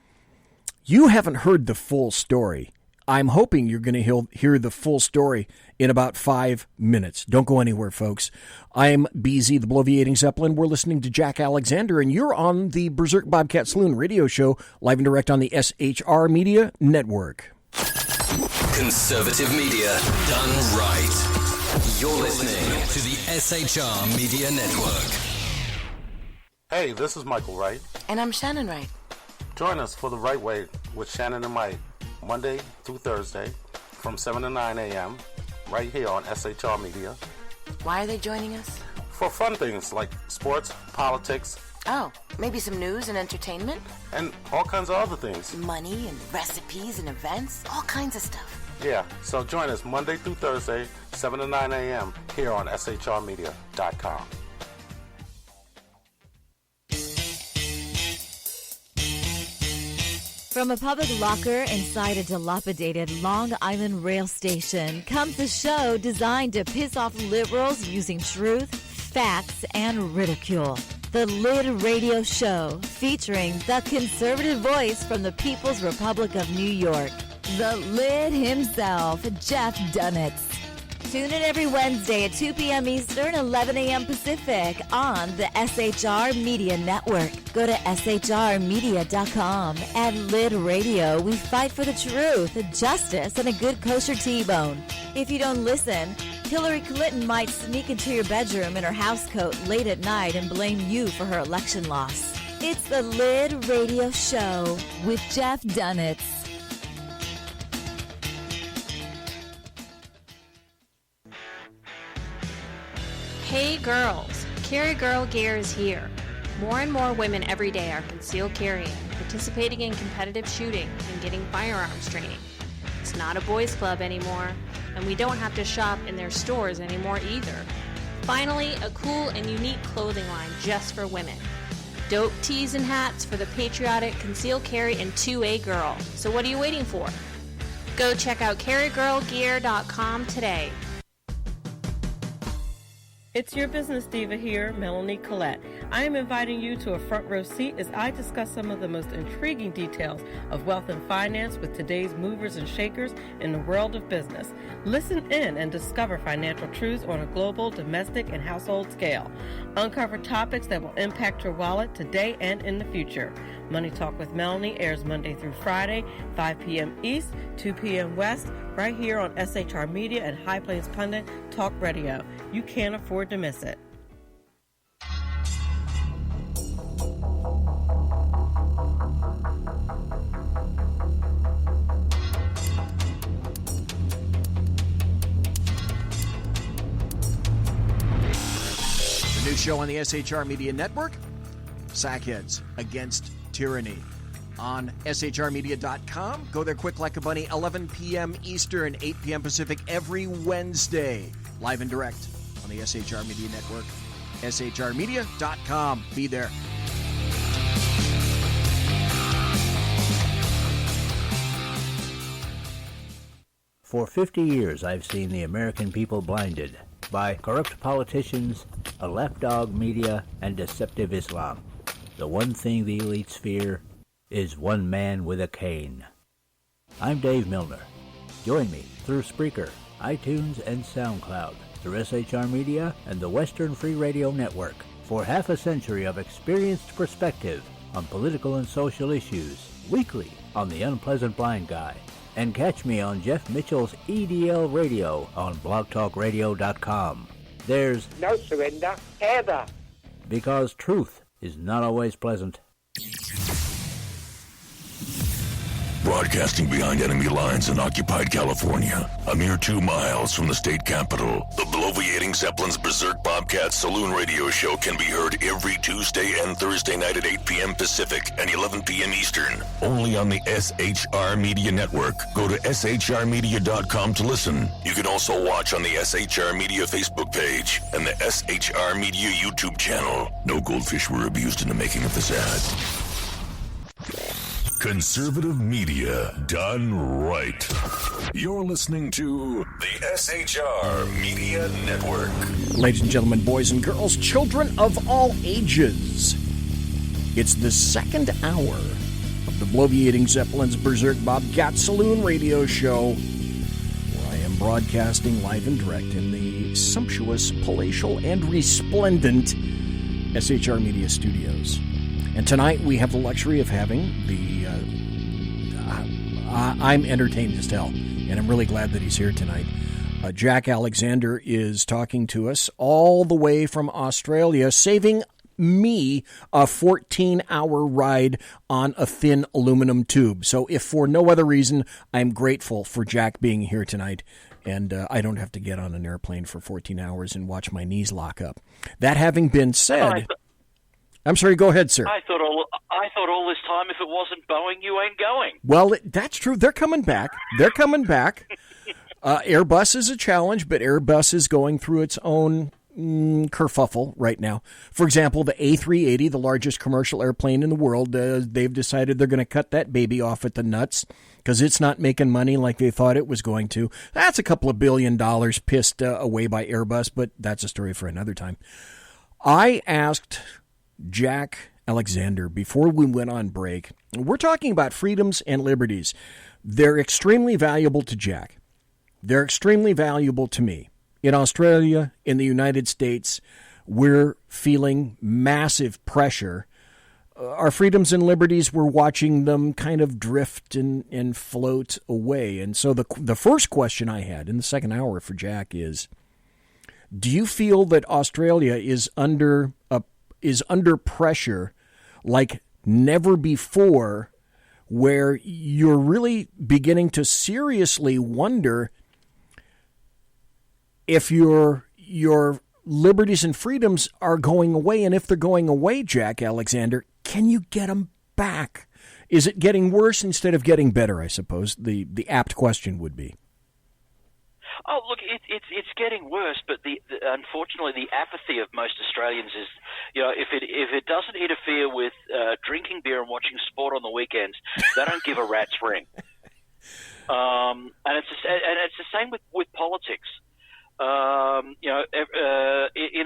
you haven't heard the full story. I'm hoping you're going to hear the full story in about 5 minutes. Don't go anywhere, folks. I'm BZ, the Bloviating Zeppelin. We're listening to Jack Alexander, and you're on the Berserk Bobcat Saloon radio show, live and direct on the SHR Media Network. Conservative media done right. You're listening to the SHR Media Network. Hey, this is Michael Wright. And I'm Shannon Wright. Join us for The Right Way with Shannon and Mike, Monday through Thursday from 7 to 9 a.m. right here on SHR Media. Why are they joining us? For fun things like sports, politics. Oh, maybe some news and entertainment? And all kinds of other things. Money and recipes and events, all kinds of stuff. Yeah, so join us Monday through Thursday, 7 to 9 a.m. here on SHRmedia.com. From a public locker inside a dilapidated Long Island rail station comes a show designed to piss off liberals using truth, facts, and ridicule. The Lid Radio Show, featuring the conservative voice from the People's Republic of New York, the Lid himself, Jeff Dunitz. Tune in every Wednesday at 2 p.m. Eastern, 11 a.m. Pacific on the SHR Media Network. Go to shrmedia.com. At Lid Radio, we fight for the truth, justice, and a good kosher T-bone. If you don't listen, Hillary Clinton might sneak into your bedroom in her housecoat late at night and blame you for her election loss. It's the Lid Radio Show with Jeff Dunitz. Hey girls, Carry Girl Gear is here. More and more women every day are concealed carrying, participating in competitive shooting, and getting firearms training. It's not a boys' club anymore, and we don't have to shop in their stores anymore either. Finally, a cool and unique clothing line just for women. Dope tees and hats for the patriotic, concealed carry, and 2A girl. So what are you waiting for? Go check out carrygirlgear.com today. It's your business diva here, Melanie Collette. I am inviting you to a front row seat as I discuss some of the most intriguing details of wealth and finance with today's movers and shakers in the world of business. Listen in and discover financial truths on a global, domestic, and household scale. Uncover topics that will impact your wallet today and in the future. Money Talk with Melanie airs Monday through Friday, 5 p.m. East, 2 p.m. West, right here on SHR Media and High Plains Pundit Talk Radio. You can't afford to miss it. The new show on the SHR Media Network, Sackheads Against Tyranny. On shrmedia.com. Go there quick like a bunny, 11 p.m. Eastern, 8 p.m. Pacific every Wednesday. Live and direct on the SHR Media Network. shrmedia.com. Be there. For 50 years, I've seen the American people blinded by corrupt politicians, a lapdog media, and deceptive Islam. The one thing the elites fear is one man with a cane. I'm Dave Milner. Join me through Spreaker, iTunes, and SoundCloud, through SHR Media and the Western Free Radio Network, for half a century of experienced perspective on political and social issues, weekly on The Unpleasant Blind Guy. And catch me on Jeff Mitchell's EDL Radio on blogtalkradio.com. There's no surrender, ever. Because truth is not always pleasant. Broadcasting behind enemy lines in occupied California, a mere 2 miles from the state capital, the bloviating Zeppelin's Berserk Bobcat Saloon radio show can be heard every Tuesday and Thursday night at 8 p.m. Pacific and 11 p.m. Eastern, only on the SHR Media Network. Go to shrmedia.com to listen. You can also watch on the SHR Media Facebook page and the SHR Media YouTube channel. No goldfish were abused in the making of this ad. Conservative media done right. You're listening to the SHR Media Network. Ladies and gentlemen, boys and girls, children of all ages, it's the second hour of the bloviating Zeppelin's Berserk Bobcat Saloon radio show, where I am broadcasting live and direct in the sumptuous, palatial, and resplendent SHR Media studios. And tonight we have the luxury of having I'm entertained as hell, and I'm really glad that he's here tonight. Jack Alexander is talking to us all the way from Australia, saving me a 14-hour ride on a thin aluminum tube. So if for no other reason, I'm grateful for Jack being here tonight, and I don't have to get on an airplane for 14 hours and watch my knees lock up. That having been said... I'm sorry, go ahead, sir. I thought all this time, if it wasn't Boeing, you ain't going. Well, that's true. They're coming back. Airbus is a challenge, but Airbus is going through its own kerfuffle right now. For example, the A380, the largest commercial airplane in the world, they've decided they're going to cut that baby off at the nuts because it's not making money like they thought it was going to. That's a couple of $1 billion pissed away by Airbus, but that's a story for another time. I asked Jack Alexander before we went on break. We're talking about freedoms and liberties. They're extremely valuable to Jack. They're extremely valuable to me. In Australia, in the United States, we're feeling massive pressure. Our freedoms and liberties, we're watching them kind of drift and float away. And so the first question I had in the second hour for Jack is, do you feel that Australia is under pressure like never before, where you're really beginning to seriously wonder if your liberties and freedoms are going away? And if they're going away, Jack Alexander, can you get them back? Is it getting worse instead of getting better, I suppose the apt question would be. Oh, look, it's getting worse, but unfortunately the apathy of most Australians is, if it doesn't interfere with drinking beer and watching sport on the weekends, they don't give a rat's ring. And it's the same with politics. In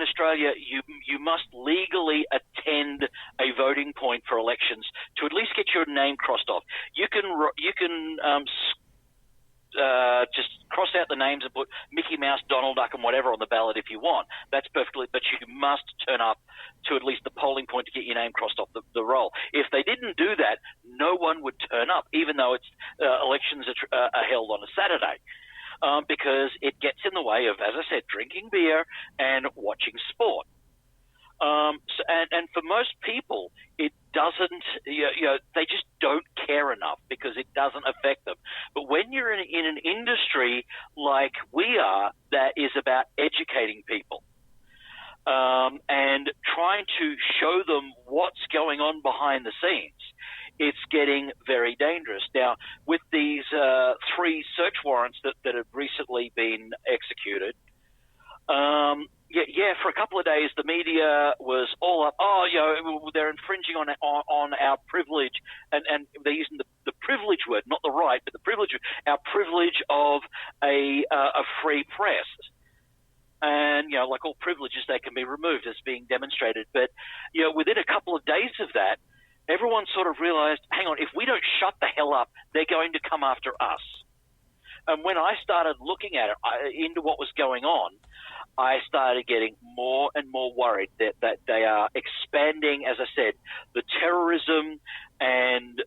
Australia, you must legally attend a voting point for elections to at least get your name crossed off. You can just cross out the names and put Mickey Mouse, Donald Duck, and whatever on the ballot if you want. That's perfectly, but you must turn up to at least the polling point to get your name crossed off the roll. If they didn't do that, no one would turn up, even though it's elections are held on a Saturday. Because it gets in the way of, as I said, drinking beer and watching sport. And for most people, it doesn't, they just don't care enough because it doesn't affect them. But when you're in an industry like we are that is about educating people and trying to show them what's going on behind the scenes, it's getting very dangerous. Now, with these 3 search warrants that have recently been executed, for a couple of days the media was all up. They're infringing on our privilege, and they're using the privilege word, not the right, but the privilege, our privilege of a free press. And like all privileges, they can be removed as being demonstrated. But within a couple of days of that, everyone sort of realized, hang on, if we don't shut the hell up, they're going to come after us. And when I started looking at it, into what was going on, I started getting more and more worried that they are expanding, as I said, the terrorism and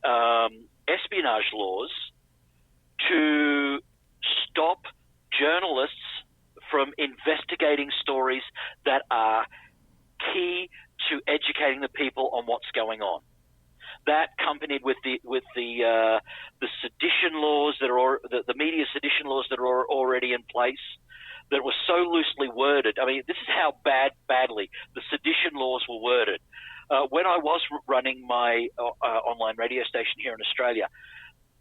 espionage laws to stop journalists from investigating stories that are key to educating the people on what's going on. that accompanied with the sedition laws that are the media sedition laws that are already in place, that were so loosely worded. I mean, this is how badly the sedition laws were worded. When I was running my online radio station here in Australia,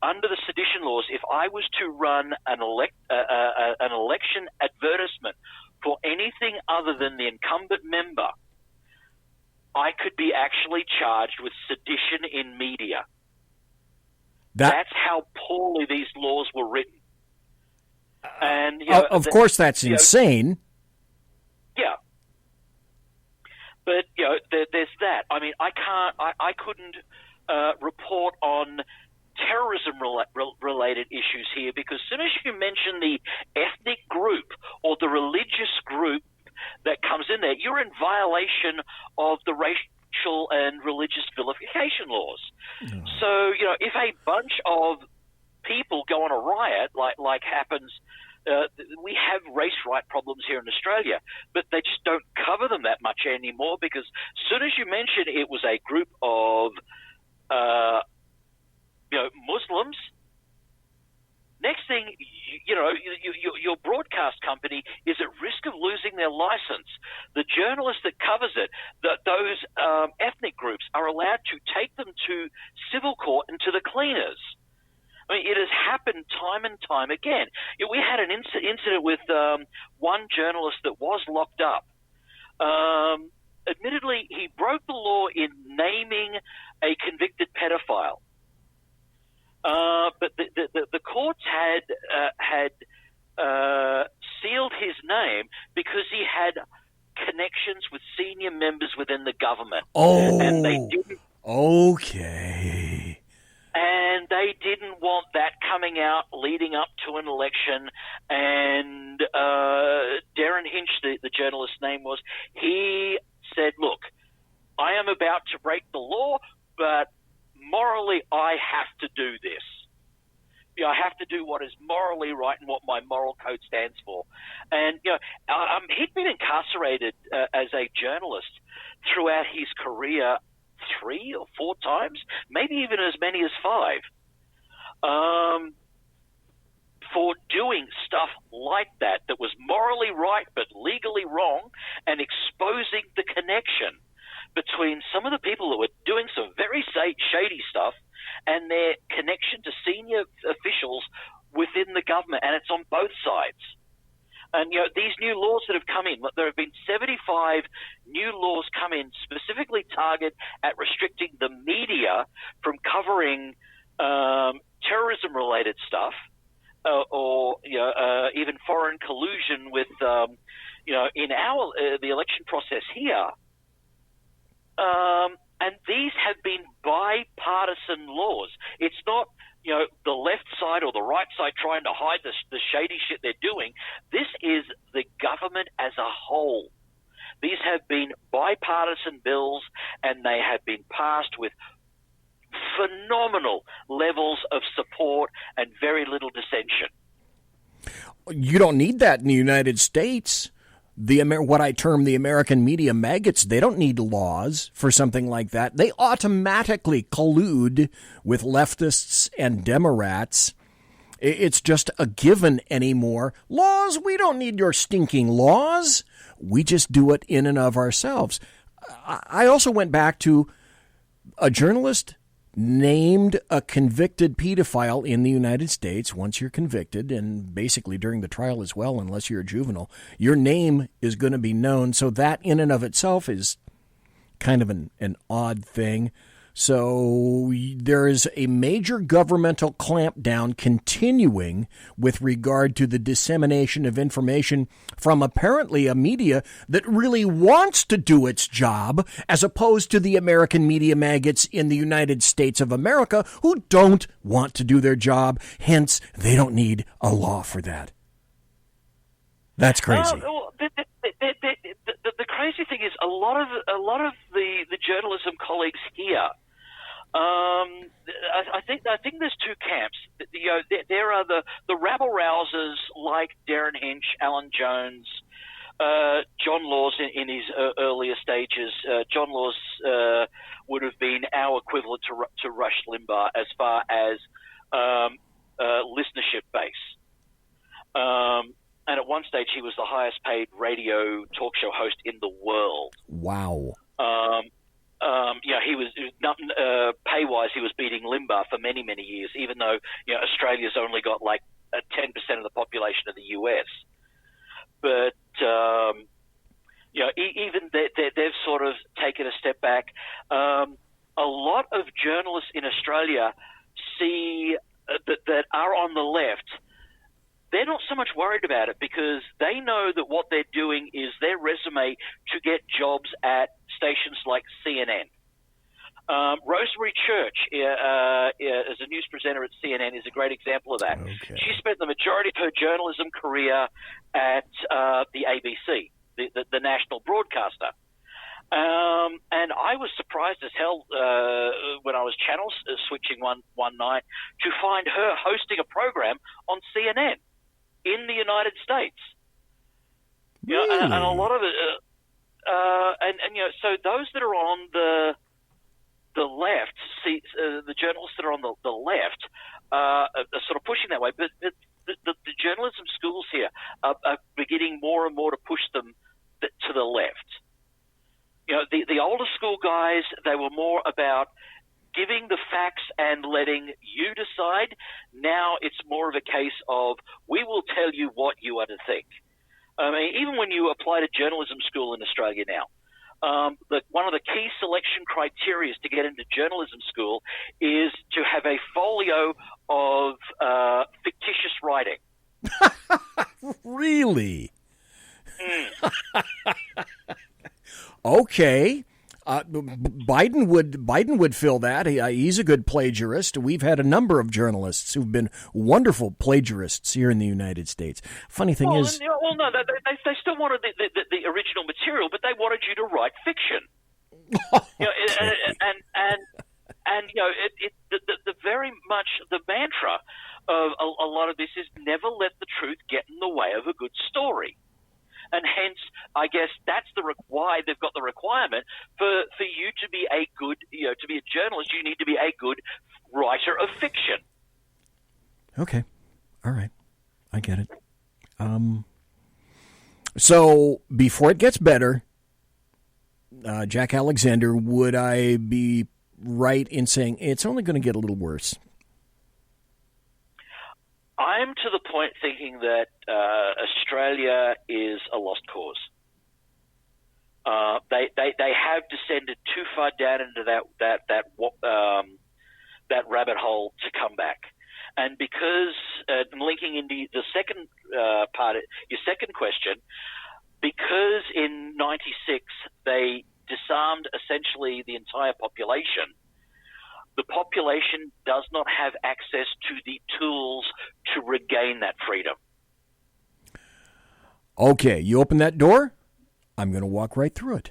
under the sedition laws, if I was to run an election advertisement for anything other than the incumbent member, I could be actually charged with sedition in media. That's how poorly these laws were written. And of course, that's insane. Yeah. But there's that. I mean, I couldn't report on terrorism related issues here, because as soon as you mention the ethnic group or the religious group that comes in there, you're in violation of the racial and religious vilification laws. So, if a bunch of people go on a riot, like happens, we have race right problems here in Australia, but they just don't cover them that much anymore, because as soon as you mention it was a group of Muslims, next thing, your broadcast company is at risk of losing their license. The journalist that covers it, those ethnic groups, are allowed to take them to civil court and to the cleaners. I mean, it has happened time and time again. We had an incident with one journalist that was locked up. Admittedly, he broke the law in naming a convicted pedophile. But the courts had sealed his name because he had connections with senior members within the government. Oh, and they didn't, okay. And they didn't want that coming out leading up to an election. And Darren Hinch, the journalist's name was, he said, look, I am about to break the law, but morally, I have to do this. I have to do what is morally right and what my moral code stands for. And, he'd been incarcerated as a journalist throughout his career 3 or 4 times, maybe even as many as 5, for doing stuff like that was morally right but legally wrong, and exposing the connection between some of the people that were doing some very shady stuff and their connection to senior officials within the government, and it's on both sides. And, these new laws that have come in, there have been 75 new laws come in specifically targeted at restricting the media from covering terrorism-related stuff or even foreign collusion with, in the election process here. And these have been bipartisan laws. It's not, the left side or the right side trying to hide the shady shit they're doing. This is the government as a whole. These have been bipartisan bills, and they have been passed with phenomenal levels of support and very little dissension. You don't need that in the United States. What I term the American media maggots, they don't need laws for something like that. They automatically collude with leftists and Democrats. It's just a given anymore. Laws, we don't need your stinking laws. We just do it in and of ourselves. I also went back to a journalist named a convicted pedophile in the United States. Once you're convicted, and basically during the trial as well, unless you're a juvenile, your name is going to be known. So that in and of itself is kind of an odd thing. So there is a major governmental clampdown continuing with regard to the dissemination of information from apparently a media that really wants to do its job, as opposed to the American media maggots in the United States of America who don't want to do their job. Hence, they don't need a law for that. That's crazy. The crazy thing is a lot of the journalism colleagues here. I think there's 2 camps. There are the rabble rousers like Darren Hinch, Alan Jones, John Laws in his earlier stages. John Laws would would have been our equivalent to Rush Limbaugh as far as listenership base. And at one stage, he was the highest paid radio talk show host in the world. Wow. He was pay-wise, he was beating Limbaugh for many, many years, even though Australia's only got like 10% of the population of the US. But even they've sort of taken a step back. A lot of journalists in Australia see that are on the left. They're not so much worried about it because they know that what they're doing is their resume to get jobs at stations like CNN. Rosemary Church, as a news presenter at CNN, is a great example of that. Okay. She spent the majority of her journalism career at the ABC, the national broadcaster. And I was surprised as hell when I was channel switching one night to find her hosting a program on CNN in the United States. Really? And a lot of it, so those that are on the left, the journalists that are on the left are sort of pushing that way. But the journalism schools here are beginning more and more to push them to the left. The older school guys, they were more about giving the facts and letting you decide. Now it's more of a case of we will tell you what you are to think. I mean, even when you apply to journalism school in Australia now, one of the key selection criteria to get into journalism school is to have a folio of fictitious writing. Really? Okay. Biden would fill that. He's a good plagiarist. We've had a number of journalists who've been wonderful plagiarists here in the United States. Funny thing is, no, they still wanted the original material, but they wanted you to write fiction. The very much the mantra of a lot of this is never let the truth get in the way of a good story. And hence, I guess that's why they've got the requirement for you to be a good, to be a journalist, you need to be a good writer of fiction. Okay. All right. I get it. So before it gets better, Jack Alexander, would I be right in saying it's only going to get a little worse? I'm to the point thinking that Australia is a lost cause. They have descended too far down into that rabbit hole to come back, and because linking into the second part, your second question, because in '96 they disarmed essentially the entire population. The population does not have access to the tools to regain that freedom. Okay, you open that door, I'm going to walk right through it.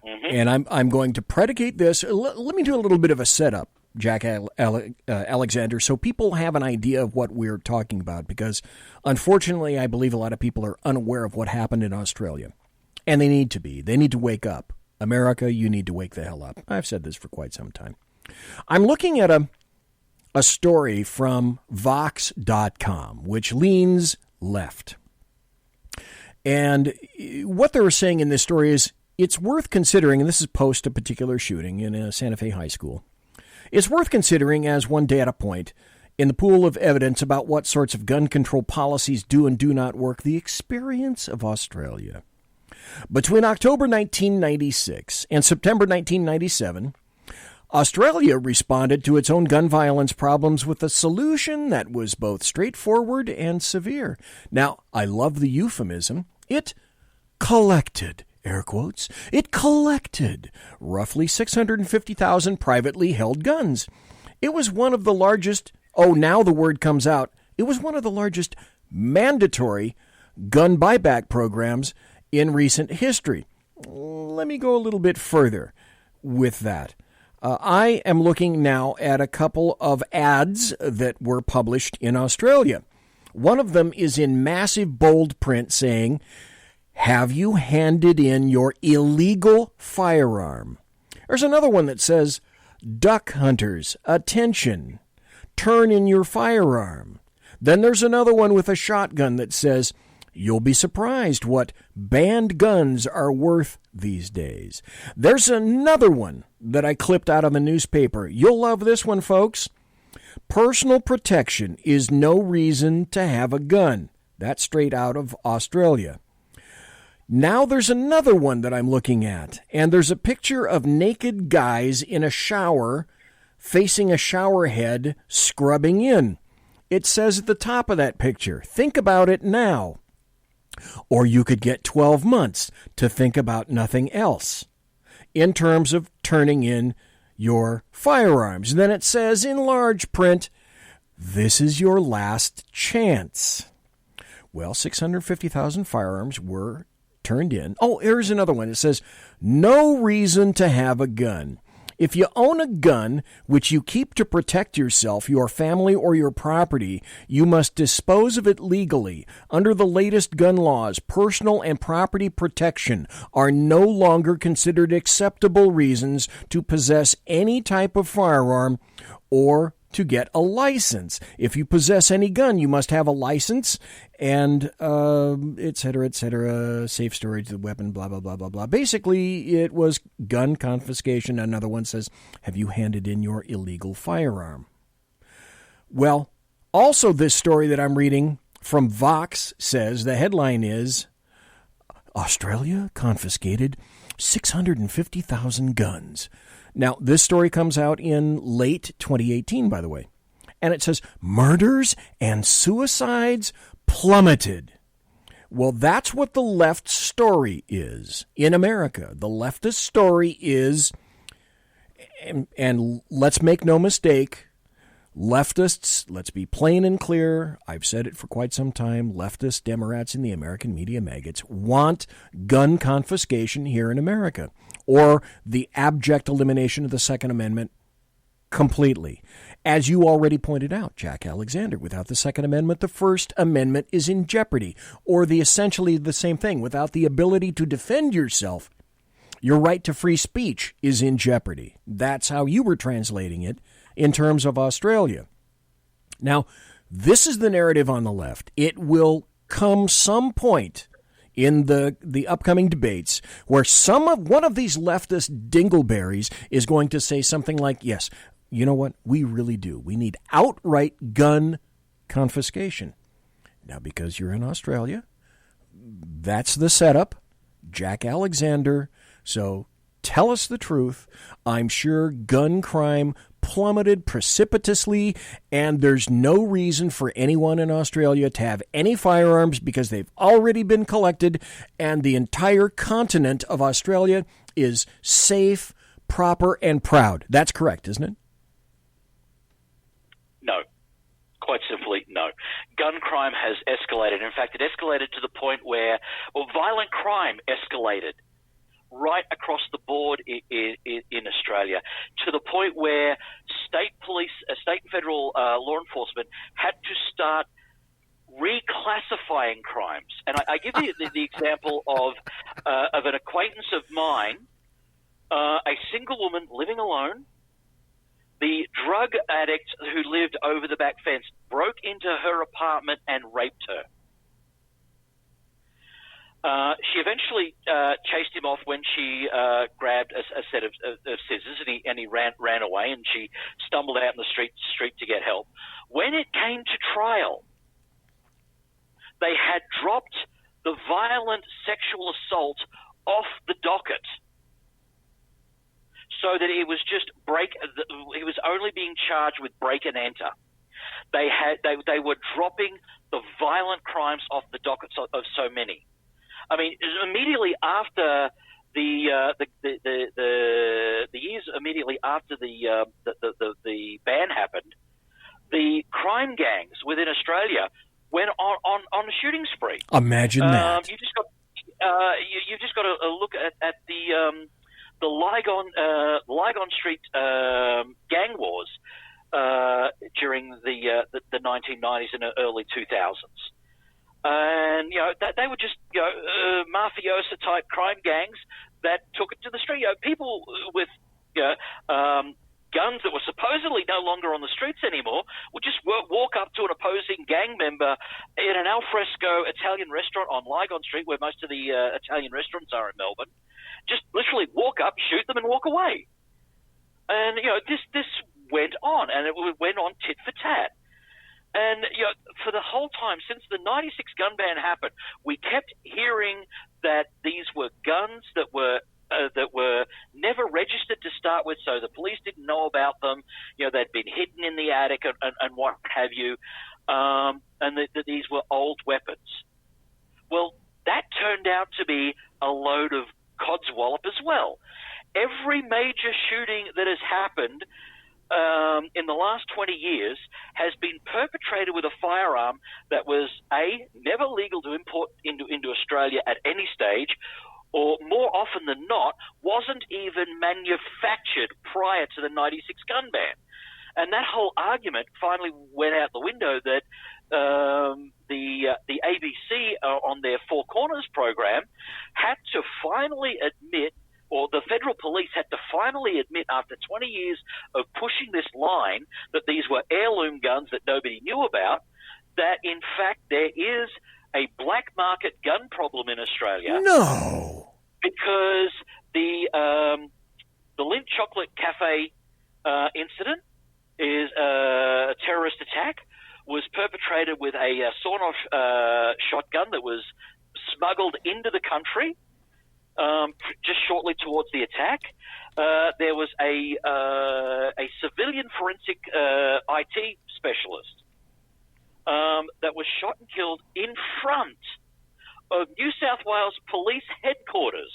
Mm-hmm. And I'm going to predicate this. Let me do a little bit of a setup, Jack Alexander, so people have an idea of what we're talking about, because unfortunately I believe a lot of people are unaware of what happened in Australia. And they need to be. They need to wake up. America, you need to wake the hell up. I've said this for quite some time. I'm looking at a story from Vox.com, which leans left. And what they were saying in this story is it's worth considering, and this is post a particular shooting in a Santa Fe high school, it's worth considering as one data point in the pool of evidence about what sorts of gun control policies do and do not work, the experience of Australia. Between October 1996 and September 1997, Australia responded to its own gun violence problems with a solution that was both straightforward and severe. Now, I love the euphemism. It collected, air quotes, it collected roughly 650,000 privately held guns. It was one of the largest, now the word comes out, it was one of the largest mandatory gun buyback programs in recent history. Let me go a little bit further with that. I am looking now at a couple of ads that were published in Australia. One of them is in massive bold print saying, "Have you handed in your illegal firearm?" There's another one that says, duck hunters, attention, turn in your firearm. Then there's another one with a shotgun that says, you'll be surprised what banned guns are worth these days. There's another one that I clipped out of a newspaper. You'll love this one, folks. Personal protection is no reason to have a gun. That's straight out of Australia. Now there's another one that I'm looking at, and there's a picture of naked guys in a shower facing a shower head scrubbing in. It says at the top of that picture, think about it now. Or you could get 12 months to think about nothing else in terms of turning in your firearms. Then it says in large print, this is your last chance. Well, 650,000 firearms were turned in. Oh, here's another one. It says, no reason to have a gun. If you own a gun, which you keep to protect yourself, your family, or your property, you must dispose of it legally. Under the latest gun laws, personal and property protection are no longer considered acceptable reasons to possess any type of firearm or to get a license. If you possess any gun, you must have a license and et cetera, safe storage of the weapon, blah, blah, blah, blah, blah. Basically, it was gun confiscation. Another one says, have you handed in your illegal firearm? Well, also this story that I'm reading from Vox says the headline is, Australia confiscated 650,000 guns. Now, this story comes out in late 2018, by the way, and it says, murders and suicides plummeted. Well, that's what the left story is in America. The leftist story is, and let's make no mistake, leftists, let's be plain and clear, I've said it for quite some time, leftist Democrats and the American media maggots want gun confiscation here in America, or the abject elimination of the Second Amendment completely. As you already pointed out, Jack Alexander, without the Second Amendment, the First Amendment is in jeopardy, or essentially the same thing. Without the ability to defend yourself, your right to free speech is in jeopardy. That's how you were translating it in terms of Australia. Now, this is the narrative on the left. It will come some point in the upcoming debates where one of these leftist dingleberries is going to say something like, yes, you know what? We really do. We need outright gun confiscation. Now, because you're in Australia, that's the setup. Jack Alexander. So tell us the truth. I'm sure gun crime plummeted precipitously, and there's no reason for anyone in Australia to have any firearms because they've already been collected, and the entire continent of Australia is safe, proper, and proud. That's correct, isn't it? No. Quite simply, no. Gun crime has escalated. In fact, it escalated to the point where violent crime escalated right across the board in Australia, to the point where state police, state and federal law enforcement had to start reclassifying crimes. And I give you the example of an acquaintance of mine, a single woman living alone. The drug addict who lived over the back fence broke into her apartment and raped her. She eventually chased him off when she grabbed a set of scissors, and he ran away, and she stumbled out in the street to get help. When it came to trial, they had dropped the violent sexual assault off the docket, so that it was just he was only being charged with break and enter. They were dropping the violent crimes off the docket of so many. I mean, immediately after the years immediately after the ban happened, the crime gangs within Australia went on a shooting spree. Imagine that. You've just got to look at the Lygon Street gang wars during the 1990s and early 2000s. And, they were just, mafiosa-type crime gangs that took it to the street. People with guns that were supposedly no longer on the streets anymore would just walk up to an opposing gang member in an alfresco Italian restaurant on Lygon Street, where most of the Italian restaurants are in Melbourne. Just literally walk up, shoot them, and walk away. And this went on, and it went on tit for tat. And for the whole time since the '96 gun ban happened, we kept hearing that these were guns that were never registered to start with, so the police didn't know about them. They'd been hidden in the attic and what have you, and that these were old weapons. Well, that turned out to be a load of codswallop as well. Every major shooting that has happened in the last 20 years has been perpetrated with a firearm that was, A, never legal to import into Australia at any stage, or more often than not, wasn't even manufactured prior to the '96 gun ban. And that whole argument finally went out the window that the ABC on their Four Corners program had to finally admit, or the federal police had to finally admit after 20 years of pushing this line that these were heirloom guns that nobody knew about, that in fact there is a black market gun problem in Australia. No. Because the Lindt Chocolate Cafe incident is a terrorist attack, was perpetrated with a sawn-off shotgun that was smuggled into the country just shortly towards the attack. There was a civilian forensic IT specialist that was shot and killed in front of New South Wales Police Headquarters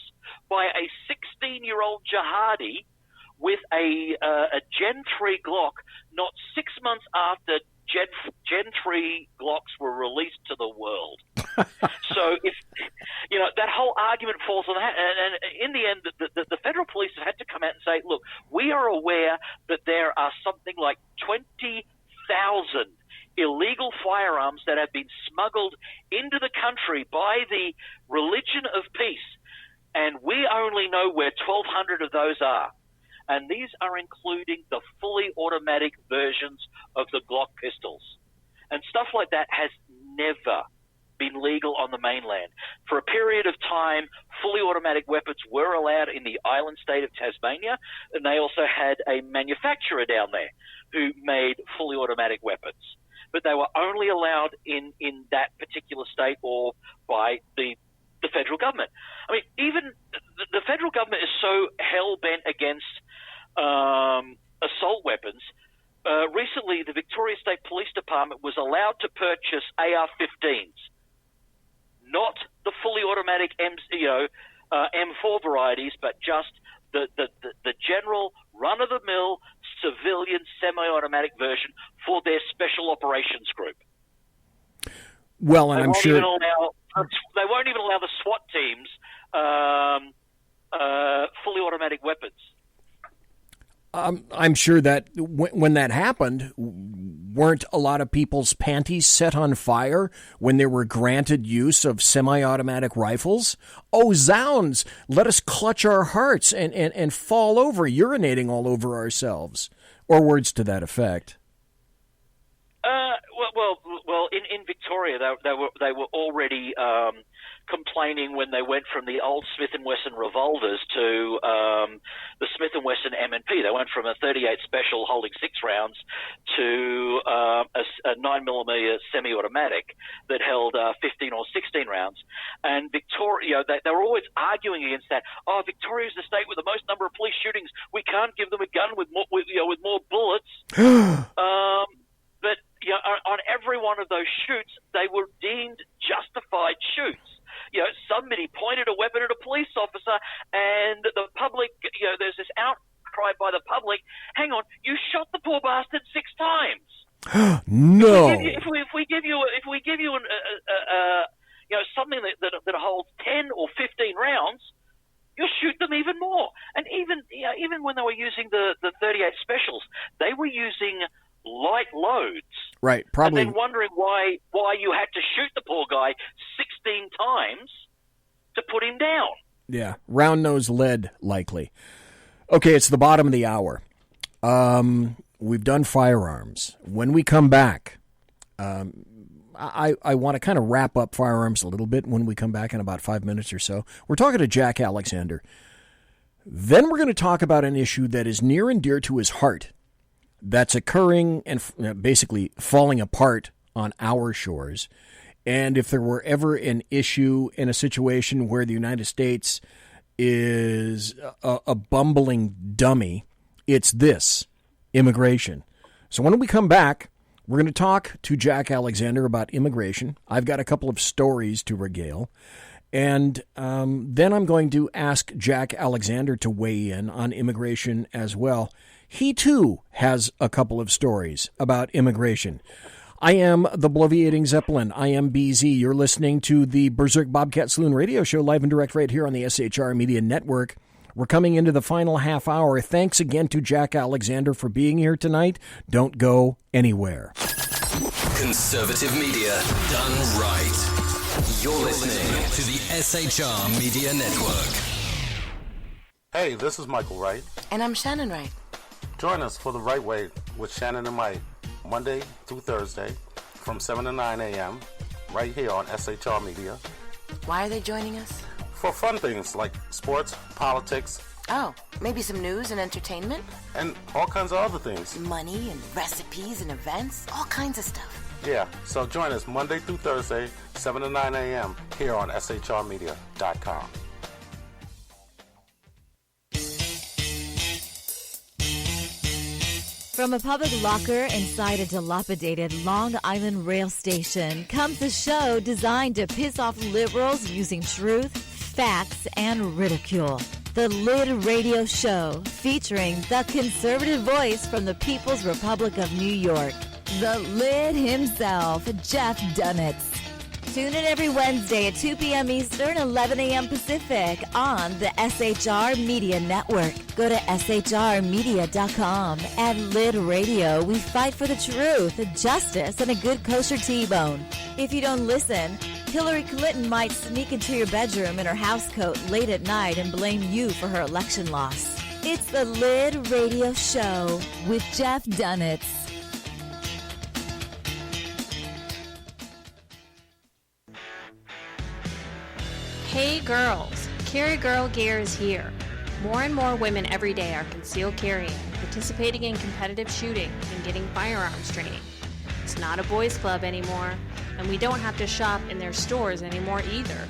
by a 16-year-old jihadi with a Gen 3 Glock, not 6 months after Gen 3 Glocks were released to the world. So if that whole argument falls on that, and in the end, the federal police have had to come out and say, look, we are aware that there are something like 20,000 illegal firearms that have been smuggled into the country by the religion of peace, and we only know where 1,200 of those are. And these are including the fully automatic versions of the Glock pistols. And stuff like that has never been legal on the mainland. For a period of time, fully automatic weapons were allowed in the island state of Tasmania, and they also had a manufacturer down there who made fully automatic weapons. But they were only allowed in that particular state or by the federal government. I mean, even the federal government is so hell-bent against assault weapons. Recently, the Victoria State Police Department was allowed to purchase AR-15s, not the fully automatic M4 varieties, but just the general run-of-the-mill civilian semi-automatic version for their special operations group. Well, and I'm sure they won't even allow the SWAT teams fully automatic weapons. I'm sure that when that happened, weren't a lot of people's panties set on fire when they were granted use of semi-automatic rifles? Oh, zounds, let us clutch our hearts and fall over, urinating all over ourselves, or words to that effect. Well, in Victoria, they were already complaining when they went from the old Smith & Wesson revolvers to the Smith & Wesson M&P. They went from a .38 special holding 6 rounds to a 9mm semi-automatic that held 15 or 16 rounds. And Victoria, they were always arguing against that. Oh, Victoria's the state with the most number of police shootings. We can't give them a gun with more bullets. But on every one of those shoots, they were deemed justified shoots. Somebody pointed a weapon at a police officer, and the public, there's this outcry by the public. Hang on, you shot the poor bastard 6 times. No. If we give you something that holds 10 or 15 rounds, you'll shoot them even more. And even when they were using the .38 specials, they were using light loads. Right, probably. And then wondering why you had to shoot the poor guy 16 times to put him down. Yeah, round-nosed lead, likely. Okay, it's the bottom of the hour. We've done firearms. When we come back, I want to kind of wrap up firearms a little bit when we come back in about 5 minutes or so. We're talking to Jack Alexander. Then we're going to talk about an issue that is near and dear to his heart that's occurring and basically falling apart on our shores. And if there were ever an issue in a situation where the United States is a bumbling dummy, it's this, immigration. So when we come back, we're going to talk to Jack Alexander about immigration. I've got a couple of stories to regale. And then I'm going to ask Jack Alexander to weigh in on immigration as well. He, too, has a couple of stories about immigration. I am the Bloviating Zeppelin. I am BZ. You're listening to the Berserk Bobcat Saloon radio show live and direct right here on the SHR Media Network. We're coming into the final half hour. Thanks again to Jack Alexander for being here tonight. Don't go anywhere. Conservative media done right. You're listening to the SHR Media Network. Hey, this is Michael Wright. And I'm Shannon Wright. Join us for The Right Way with Shannon and Mike, Monday through Thursday from 7 to 9 a.m. right here on SHR Media. Why are they joining us? For fun things like sports, politics. Oh, maybe some news and entertainment? And all kinds of other things. Money and recipes and events, all kinds of stuff. Yeah, so join us Monday through Thursday, 7 to 9 a.m. here on shrmedia.com. From a public locker inside a dilapidated Long Island rail station comes a show designed to piss off liberals using truth, facts, and ridicule. The Lid Radio Show, featuring the conservative voice from the People's Republic of New York, the Lid himself, Jeff Dunitz. Tune in every Wednesday at 2 p.m. Eastern, 11 a.m. Pacific on the SHR Media Network. Go to shrmedia.com. At Lid Radio, we fight for the truth, justice, and a good kosher T-bone. If you don't listen, Hillary Clinton might sneak into your bedroom in her housecoat late at night and blame you for her election loss. It's the Lid Radio Show with Jeff Dunitz. Hey girls, Carry Girl Gear is here. More and more women every day are concealed carrying, participating in competitive shooting, and getting firearms training. It's not a boys' club anymore, and we don't have to shop in their stores anymore either.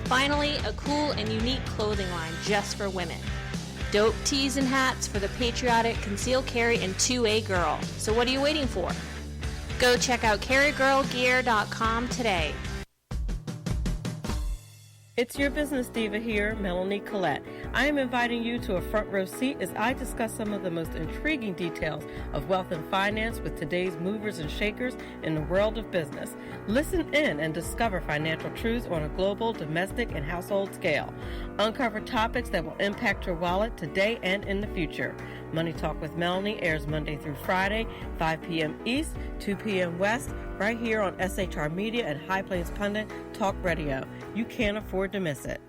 Finally, a cool and unique clothing line just for women. Dope tees and hats for the patriotic, concealed carry, and 2A girl. So what are you waiting for? Go check out carrygirlgear.com today. It's your business diva here, Melanie Collette. I am inviting you to a front row seat as I discuss some of the most intriguing details of wealth and finance with today's movers and shakers in the world of business. Listen in and discover financial truths on a global, domestic, and household scale. Uncover topics that will impact your wallet today and in the future. Money Talk with Melanie airs Monday through Friday, 5 p.m. East, 2 p.m. West, right here on SHR Media and High Plains Pundit Talk Radio. You can't afford to miss it.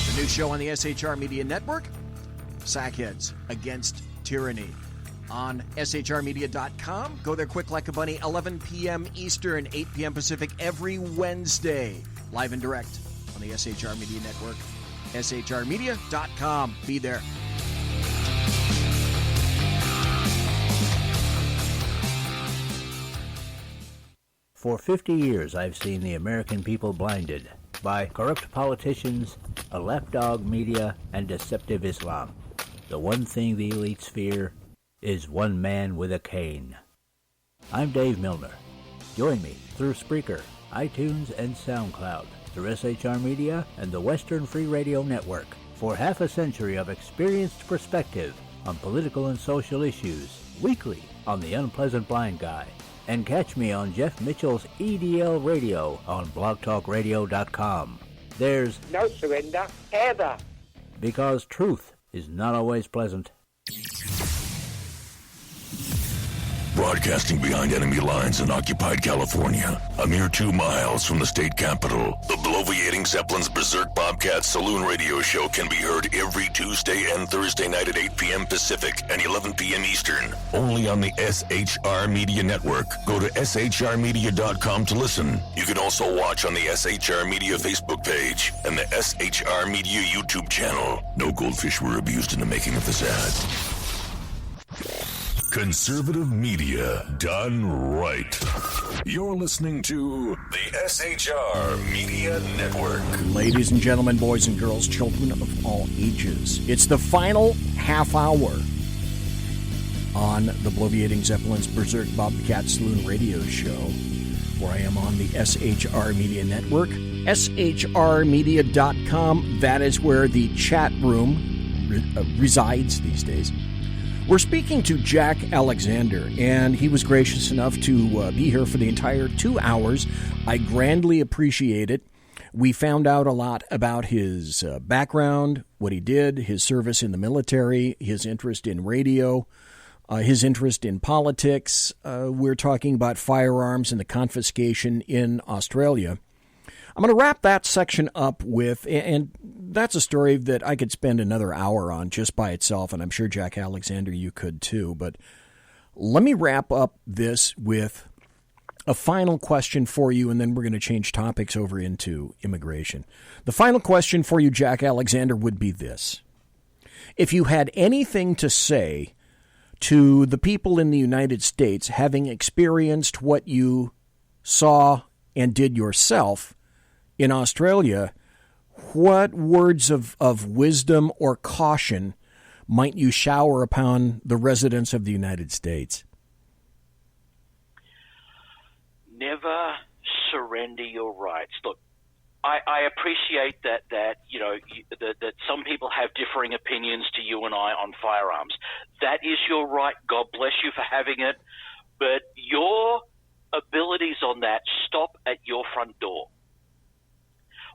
The new show on the SHR Media Network, Sackheads Against Tyranny. On shrmedia.com. Go there quick like a bunny, 11 p.m. Eastern, 8 p.m. Pacific every Wednesday. Live and direct on the SHR Media Network. shrmedia.com. Be there. For 50 years, I've seen the American people blinded by corrupt politicians, a lapdog media, and deceptive Islam. The one thing the elites fear is one man with a cane. I'm Dave Milner. Join me through Spreaker, iTunes, and SoundCloud, through SHR Media and the Western Free Radio Network, for half a century of experienced perspective on political and social issues, weekly on The Unpleasant Blind Guy. And catch me on Jeff Mitchell's EDL Radio on blogtalkradio.com. There's no surrender, ever. Because truth is not always pleasant. Broadcasting behind enemy lines in occupied California, a mere 2 miles from the state capitol, the bloviating Zeppelin's Berserk Bobcat Saloon radio show can be heard every Tuesday and Thursday night at 8 p.m. Pacific and 11 p.m. Eastern, only on the SHR Media Network. Go to shrmedia.com to listen. You can also watch on the SHR Media Facebook page and the SHR Media YouTube channel. No goldfish were abused in the making of this ad. Conservative media done right. You're listening to the SHR Media Network. Ladies and gentlemen, boys and girls, children of all ages, it's the final half hour on the Bloviating Zeppelin's Berserk Bobcat Saloon radio show, where I am on the SHR Media Network. SHRmedia.com, that is where the chat room resides these days. We're speaking to Jack Alexander, and he was gracious enough to be here for the entire 2 hours. I grandly appreciate it. We found out a lot about his background, what he did, his service in the military, his interest in radio, his interest in politics. We're talking about firearms and the confiscation in Australia. I'm going to wrap that section up with, and that's a story that I could spend another hour on just by itself, and I'm sure, Jack Alexander, you could too. But let me wrap up this with a final question for you, and then we're going to change topics over into immigration. The final question for you, Jack Alexander, would be this. If you had anything to say to the people in the United States having experienced what you saw and did yourself in Australia, what words of wisdom or caution might you shower upon the residents of the United States? Never surrender your rights. Look, I appreciate that you know that some people have differing opinions to you and I on firearms. That is your right. God bless you for having it. But your abilities on that stop at your front door.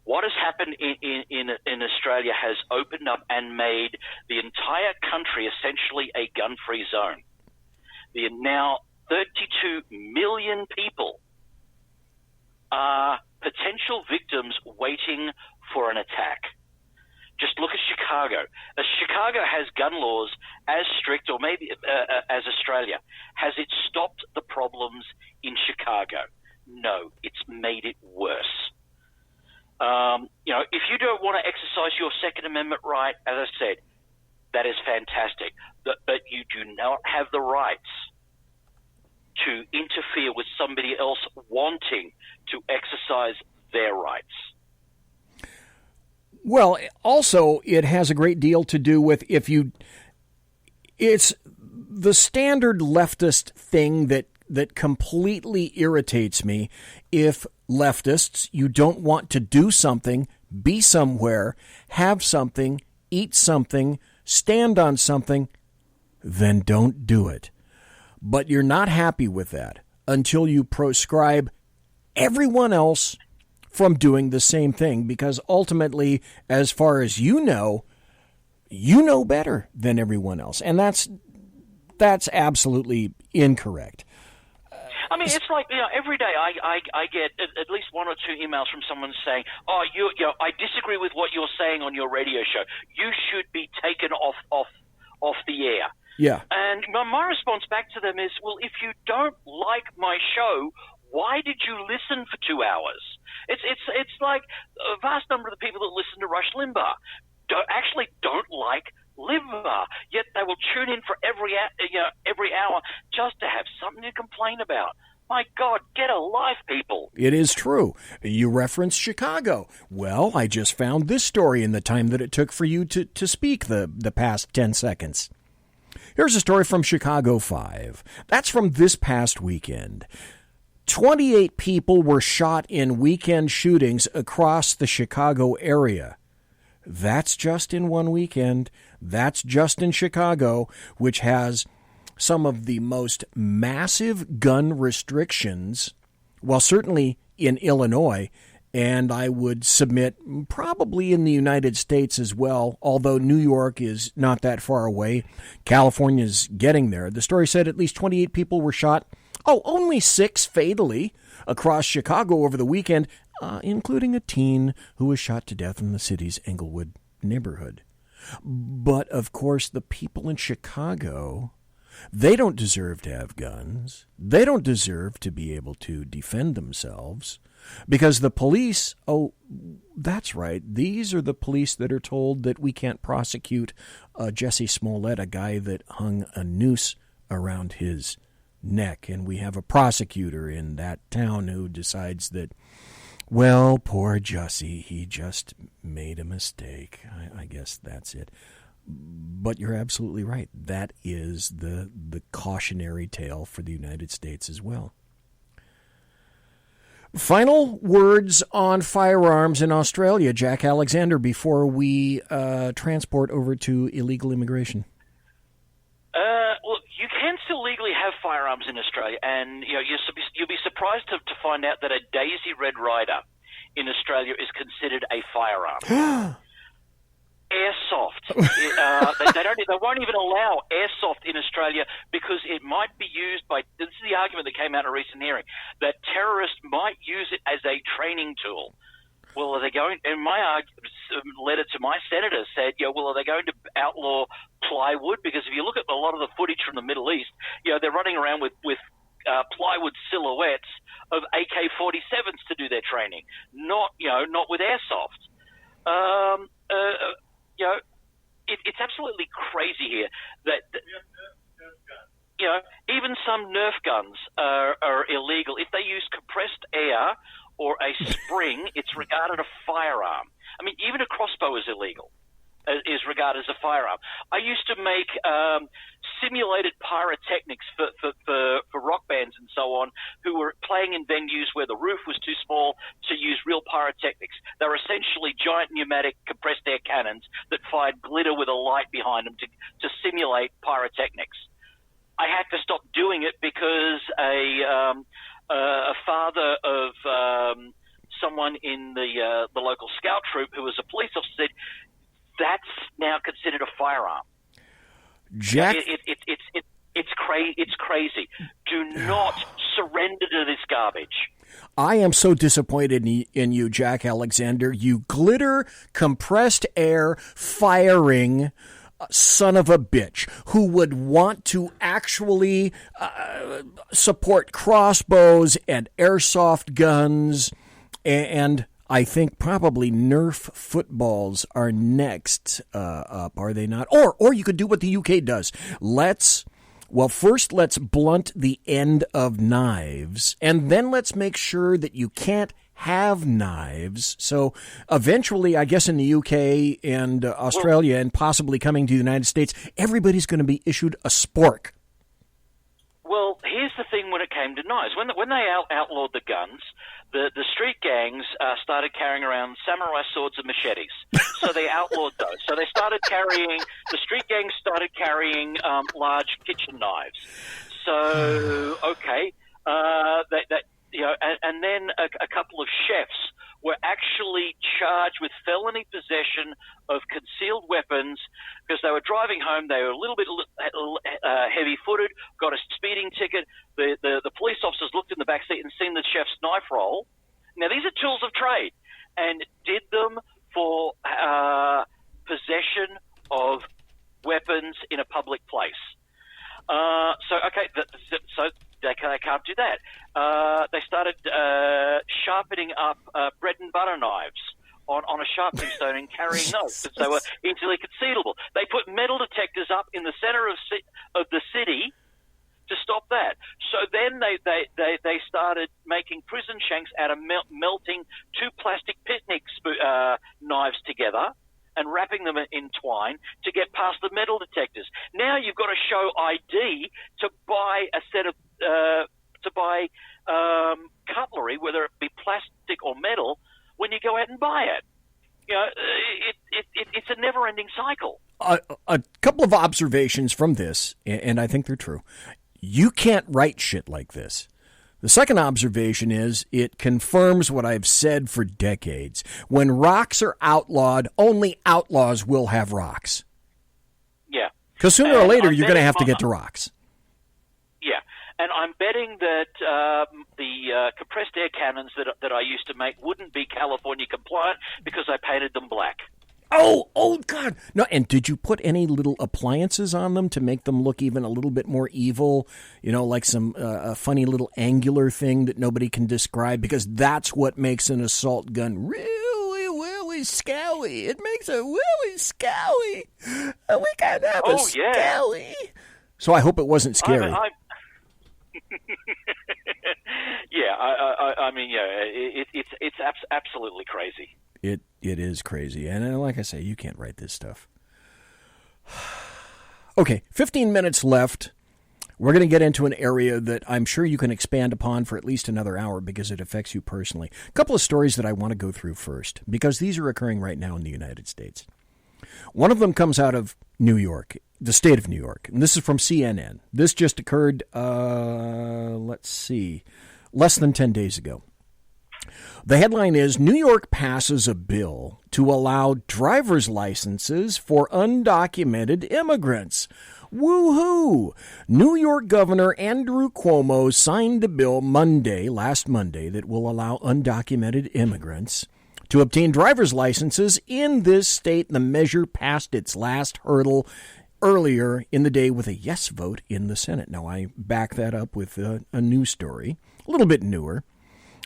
What has happened in Australia has opened up and made the entire country essentially a gun-free zone. There are now 32 million people are potential victims waiting for an attack. Just look at Chicago. Chicago has gun laws as strict, or maybe as Australia. Has it stopped the problems in Chicago? No, it's made it worse. You know, if you don't want to exercise your Second Amendment right, as I said, that is fantastic. But you do not have the rights to interfere with somebody else wanting to exercise their rights. Well, also, it has a great deal to do with it's the standard leftist thing that completely irritates me. If leftists, you don't want to do something, be somewhere, have something, eat something, stand on something, then don't do it. But you're not happy with that until you proscribe everyone else from doing the same thing, because ultimately, as far as you know better than everyone else. And that's absolutely incorrect. I mean, it's like, you know, every day I get at least one or two emails from someone saying, "Oh, you know, I disagree with what you're saying on your radio show. You should be taken off the air." Yeah. And my response back to them is, well, if you don't like my show, why did you listen for 2 hours? It's like a vast number of the people that listen to Rush Limbaugh don't like Limbaugh, yet they will tune in for every hour just to have something to complain about. My God, get a life, people. It is true. You referenced Chicago. Well, I just found this story in the time that it took for you to speak the past 10 seconds. Here's a story from Chicago 5. That's from this past weekend. 28 people were shot in weekend shootings across the Chicago area. That's just in one weekend. That's just in Chicago, which has some of the most massive gun restrictions, well, certainly in Illinois, And I would submit probably in the United States as well, although New York is not that far away. California's getting there. The story said at least 28 people were shot. Oh, only 6 fatally across Chicago over the weekend, including a teen who was shot to death in the city's Englewood neighborhood. But, of course, the people in Chicago, they don't deserve to have guns. They don't deserve to be able to defend themselves. Because the police, oh, that's right, these are the police that are told that we can't prosecute Jesse Smollett, a guy that hung a noose around his neck. And we have a prosecutor in that town who decides that, well, poor Jussie, he just made a mistake. I guess that's it. But you're absolutely right. That is the cautionary tale for the United States as well. Final words on firearms in Australia, Jack Alexander, before we transport over to illegal immigration. Well, you can still legally have firearms in Australia, and you'll be surprised to find out that a Daisy Red Ryder in Australia is considered a firearm. Airsoft. They won't even allow airsoft in Australia because it might be used by. This is the argument that came out in a recent hearing, that terrorists might use it as a training tool. Well, are they going? And my letter to my senator said, are they going to outlaw plywood? Because if you look at a lot of the footage from the Middle East, they're running around with plywood silhouettes of AK-47s to do their training, not with airsoft. It's absolutely crazy here that even some Nerf guns are illegal. If they use compressed air or a spring, it's regarded a firearm. I mean, even a crossbow is illegal, is regarded as a firearm. I used to make simulated pyrotechnics for rock bands and so on who were playing in venues where the roof was too small to use real pyrotechnics. They were essentially giant pneumatic compressed air cannons that fired glitter with a light behind them to simulate pyrotechnics. I had to stop doing it because a father of someone in the local scout troop who was a police officer said, that's now considered a firearm. Jack, it's crazy. Do not surrender to this garbage. I am so disappointed in you, Jack Alexander. You glitter, compressed air, firing son of a bitch who would want to actually support crossbows and airsoft guns, and I think probably Nerf footballs are next up, are they not? Or you could do what the UK does. First let's blunt the end of knives, and then let's make sure that you can't have knives. So eventually, I guess in the UK and Australia and possibly coming to the United States, everybody's going to be issued a spork. Well, here's the thing when it came to knives. When they outlawed the guns, the street gangs started carrying around samurai swords and machetes. So they outlawed those. So the street gangs started carrying large kitchen knives. So, okay, and then a couple of chefs were actually charged with felony possession of concealed weapons because they were driving home. They were a little bit heavy-footed, got a speeding ticket. The police officers looked in the back seat and seen the chef's knife roll. Now, these are tools of trade, and did them for possession of weapons in a public place. So they can't do that. They started sharpening up bread and butter knives on a sharpening stone and carrying those because they were easily concealable. They put metal detectors up in the center of the city to stop that. So then they started making prison shanks out of melting 2 plastic picnic knives together and wrapping them in twine to get past the metal detectors. Now you've got to show ID to buy a set of cutlery, whether it be plastic or metal, when you go out and buy it. It's a never-ending cycle. A couple of observations from this, and I think they're true. You can't write shit like this. The second observation is it confirms what I've said for decades. When rocks are outlawed, only outlaws will have rocks. Yeah. Because sooner or later, you're going to have to get to rocks. Yeah. And I'm betting that the compressed air cannons that I used to make wouldn't be California compliant because I painted them black. Oh, God. No, and did you put any little appliances on them to make them look even a little bit more evil? You know, like some a funny little angular thing that nobody can describe? Because that's what makes an assault gun really, really scowy. It makes it really scowy. We can't have a scowy. So I hope it wasn't scary. Yeah, I mean, yeah, it's absolutely crazy. It is crazy. And like I say, you can't write this stuff. Okay, 15 minutes left. We're going to get into an area that I'm sure you can expand upon for at least another hour because it affects you personally. A couple of stories that I want to go through first because these are occurring right now in the United States. One of them comes out of New York, the state of New York. And this is from CNN. This just occurred, less than 10 days ago. The headline is, New York passes a bill to allow driver's licenses for undocumented immigrants. Woohoo! New York Governor Andrew Cuomo signed a bill last Monday, that will allow undocumented immigrants to obtain driver's licenses in this state. The measure passed its last hurdle earlier in the day with a yes vote in the Senate. Now, I back that up with a news story, a little bit newer.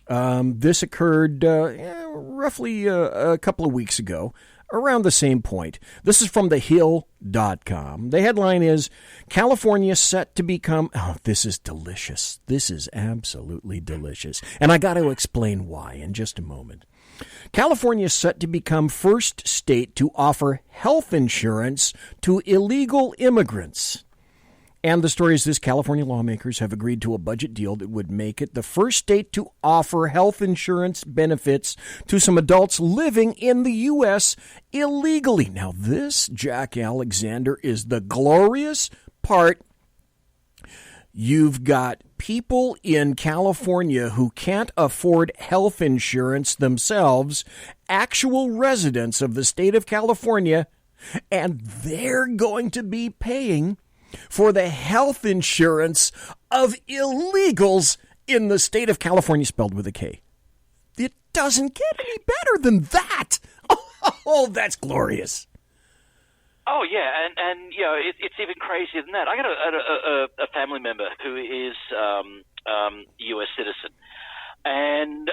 This occurred roughly a couple of weeks ago, around the same point. This is from thehill.com. The headline is, California set to become... Oh, this is delicious. This is absolutely delicious. And I got to explain why in just a moment. California is set to become first state to offer health insurance to illegal immigrants. And the story is this: California lawmakers have agreed to a budget deal that would make it the first state to offer health insurance benefits to some adults living in the U.S. illegally. Now, this, Jack Alexander, is the glorious part. You've got people in California who can't afford health insurance themselves, actual residents of the state of California, and they're going to be paying for the health insurance of illegals in the state of California, spelled with a K. It doesn't get any better than that. Oh, that's glorious. Oh, yeah, and you know, it's even crazier than that. I got a family member who is U.S. citizen, and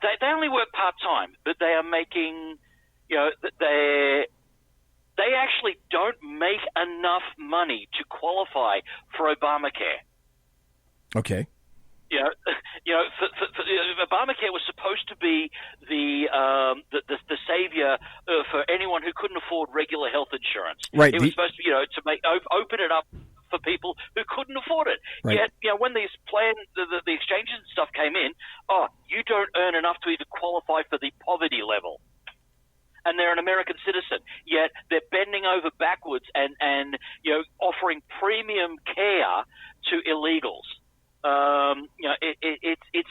they only work part-time, but they are making, you know, they actually don't make enough money to qualify for Obamacare. Okay. You know, for Obamacare was supposed to be the savior for anyone who couldn't afford regular health insurance. Right. It was supposed to, you know, to make open it up for people who couldn't afford it. Right. Yet, you know, when these the exchanges and stuff came in, you don't earn enough to even qualify for the poverty level. And they're an American citizen, yet they're bending over backwards and you know, offering premium care to illegals. You know, it's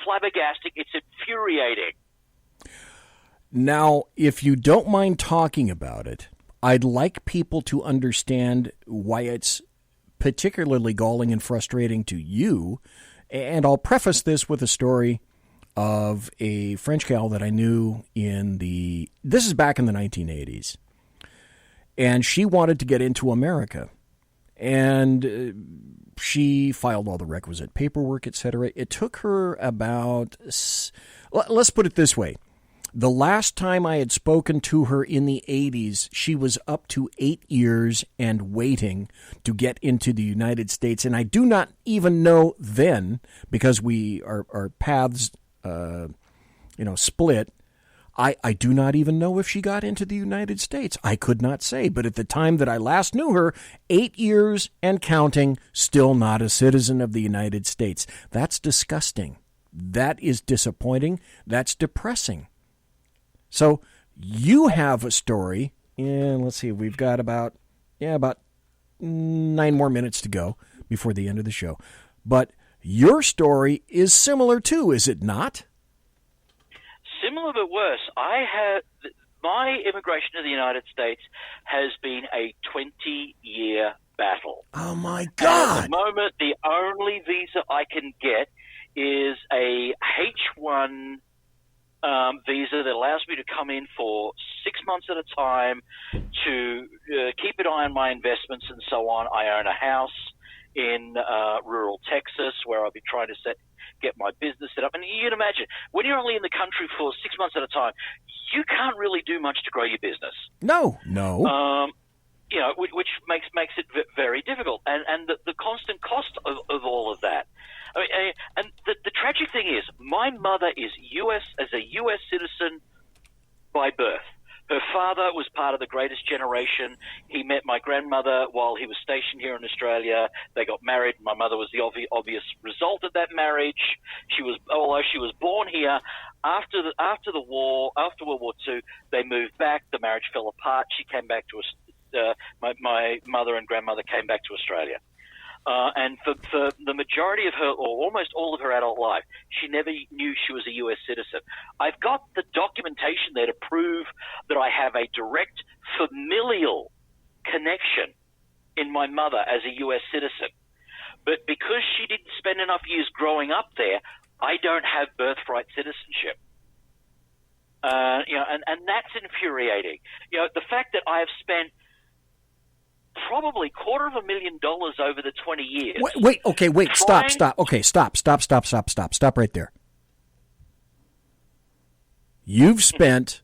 flabbergasting. It's infuriating. Now, if you don't mind talking about it, I'd like people to understand why it's particularly galling and frustrating to you. And I'll preface this with a story of a French gal that I knew this is back in the 1980s. And she wanted to get into America. And she filed all the requisite paperwork, etc. It took her about, let's put it this way. The last time I had spoken to her in the 80s, she was up to 8 years and waiting to get into the United States. And I do not even know then, because our paths split, I do not even know if she got into the United States. I could not say. But at the time that I last knew her, 8 years and counting, still not a citizen of the United States. That's disgusting. That is disappointing. That's depressing. So you have a story, and let's see, we've got about 9 more minutes to go before the end of the show. but your story is similar too, is it not? Similar but worse. My immigration to the United States has been a 20-year battle. Oh, my God. At the moment, the only visa I can get is a H-1 visa that allows me to come in for 6 months at a time to keep an eye on my investments and so on. I own a house in rural Texas where I'll be trying to get my business set up. And you can imagine, when you're only in the country for 6 months at a time, you can't really do much to grow your business. No. Which makes it very difficult. And the constant cost of all of that. I mean, and the tragic thing is, my mother is a U.S. citizen by birth. Her father was part of the Greatest Generation. He met my grandmother while he was stationed here in Australia. They got married. My mother was the obvious result of that marriage. Although she was born here, after World War II, they moved back. The marriage fell apart. She came back to my mother and grandmother came back to Australia. And for the majority of her, or almost all of her adult life, she never knew she was a U.S. citizen. I've got the documentation there to prove that I have a direct familial connection in my mother as a U.S. citizen. But because she didn't spend enough years growing up there, I don't have birthright citizenship. And that's infuriating. The fact that I have spent probably $250,000 over the 20 years. Wait, stop. Okay, stop right there. You've spent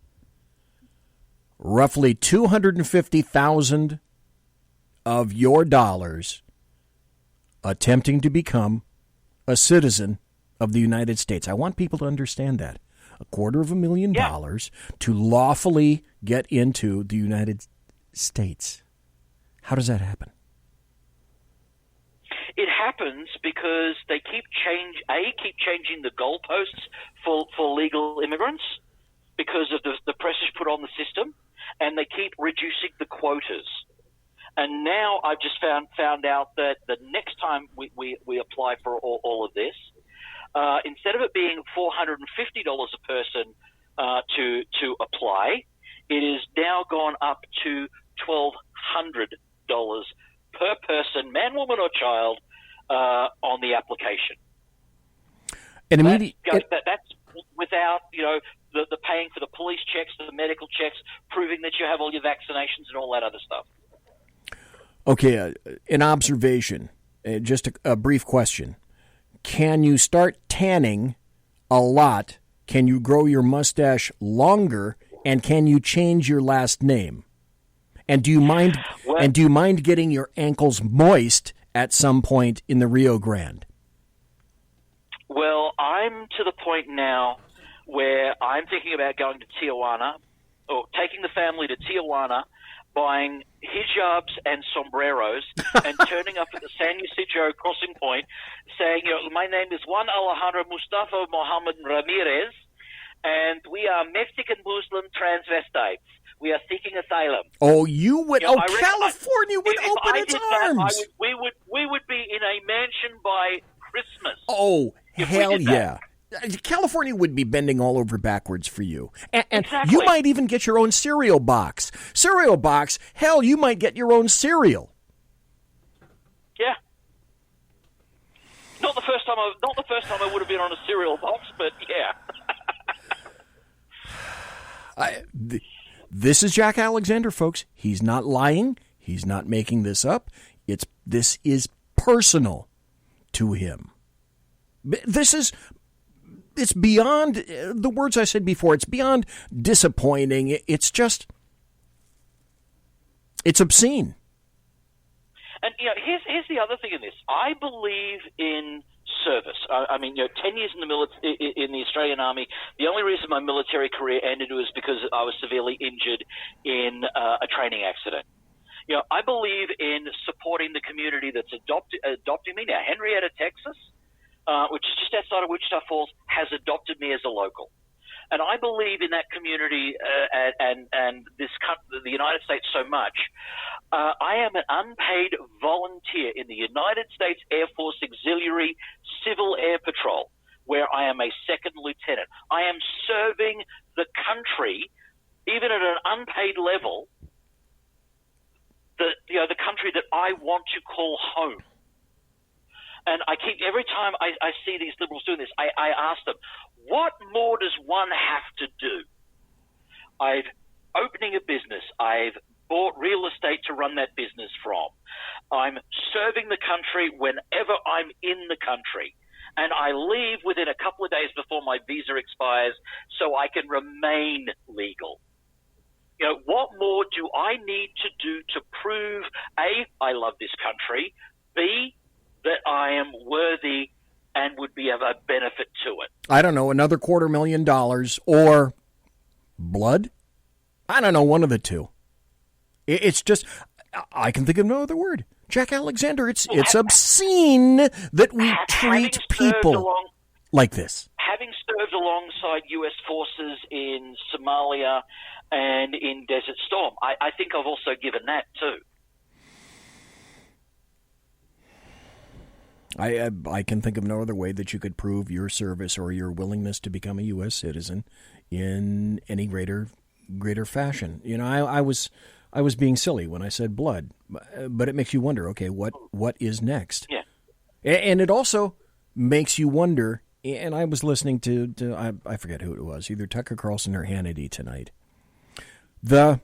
roughly $250,000 of your dollars attempting to become a citizen of the United States. I want people to understand that. $250,000 to lawfully get into the United States. How does that happen? It happens because they keep changing the goalposts for legal immigrants because of the pressures put on the system, and they keep reducing the quotas. And now I've just found out that the next time we apply for all of this, instead of it being $450 a person to apply, it is now gone up to $1,200 per person, man, woman, or child, on the application. And that's without the paying for the police checks, the medical checks, proving that you have all your vaccinations and all that other stuff. Okay, an observation, just a brief question. Can you start tanning a lot? Can you grow your mustache longer? And can you change your last name? And do you mind getting your ankles moist at some point in the Rio Grande? Well, I'm to the point now where I'm thinking about going to Tijuana, or taking the family to Tijuana, buying hijabs and sombreros, and turning up at the San Ysidro crossing point, saying, my name is Juan Alejandro Mustafa Mohammed Ramirez, and we are Mexican Muslim transvestites. We are seeking asylum. Oh, you would! California would open its arms. We would be in a mansion by Christmas. Oh, hell yeah! California would be bending all over backwards for you, and exactly. You might even get your own cereal box. Hell, you might get your own cereal. Yeah. Not the first time I would have been on a cereal box, but yeah. This is Jack Alexander, folks. He's not lying. He's not making this up. This is personal to him. It's beyond the words I said before. It's beyond disappointing. It's obscene. And here's the other thing in this. I believe in service. I mean, 10 years in the Australian Army. The only reason my military career ended was because I was severely injured in a training accident. I believe in supporting the community that's adopting me now. Henrietta, Texas, which is just outside of Wichita Falls, has adopted me as a local. And I believe in that community and the United States so much. I am an unpaid volunteer in the United States Air Force Auxiliary Civil Air Patrol, where I am a second lieutenant. I am serving the country, even at an unpaid level, the country that I want to call home. And every time I see these liberals doing this, I ask them, what more does one have to do? I've opening a business. I've bought real estate to run that business from. I'm serving the country whenever I'm in the country. And I leave within a couple of days before my visa expires so I can remain legal. What more do I need to do to prove, A, I love this country, B, that I am worthy and would be of a benefit to it? I don't know, another $250,000 or blood? I don't know, one of the two. It's just, I can think of no other word. Jack Alexander, it's obscene that we treat people like this. Having served alongside U.S. forces in Somalia and in Desert Storm, I think I've also given that too. I can think of no other way that you could prove your service or your willingness to become a U.S. citizen in any greater fashion. I was being silly when I said blood, but it makes you wonder, okay, what is next? Yeah. And it also makes you wonder, and I was listening to I forget who it was, either Tucker Carlson or Hannity tonight. Let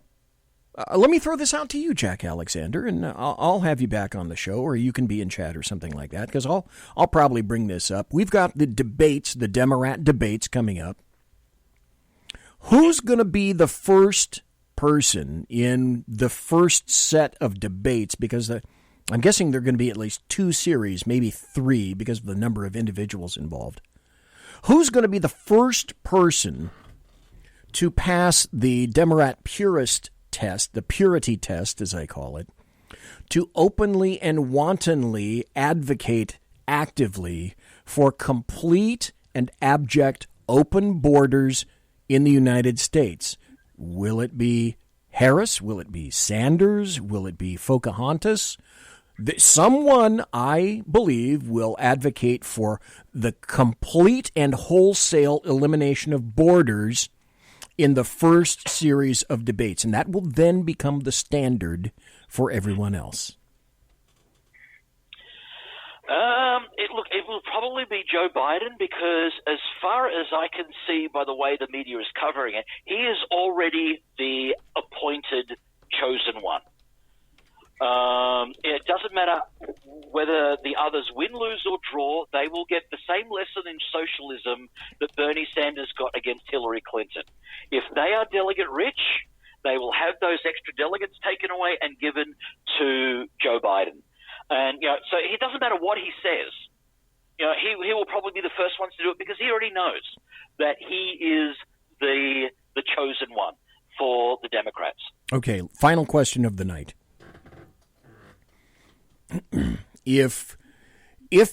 me throw this out to you, Jack Alexander, and I'll have you back on the show, or you can be in chat or something like that, because I'll probably bring this up. We've got the debates, the Democrat debates coming up. Who's going to be the first person in the first set of debates? Because I'm guessing there are going to be at least 2 series, maybe 3, because of the number of individuals involved. Who's going to be the first person to pass the Democrat purist test, the purity test, as I call it, to openly and wantonly advocate actively for complete and abject open borders in the United States? Will it be Harris? Will it be Sanders? Will it be Pocahontas? Someone, I believe, will advocate for the complete and wholesale elimination of borders in the first series of debates, and that will then become the standard for everyone else. It will probably be Joe Biden, because as far as I can see by the way the media is covering it, he is already the appointed chosen one. It doesn't matter whether the others win, lose, or draw. They will get the same lesson in socialism that Bernie Sanders got against Hillary Clinton. If they are delegate rich, they will have those extra delegates taken away and given to Joe Biden. And so it doesn't matter what he says. He will probably be the first ones to do it, because he already knows that he is the chosen one for the Democrats. Okay, final question of the night. If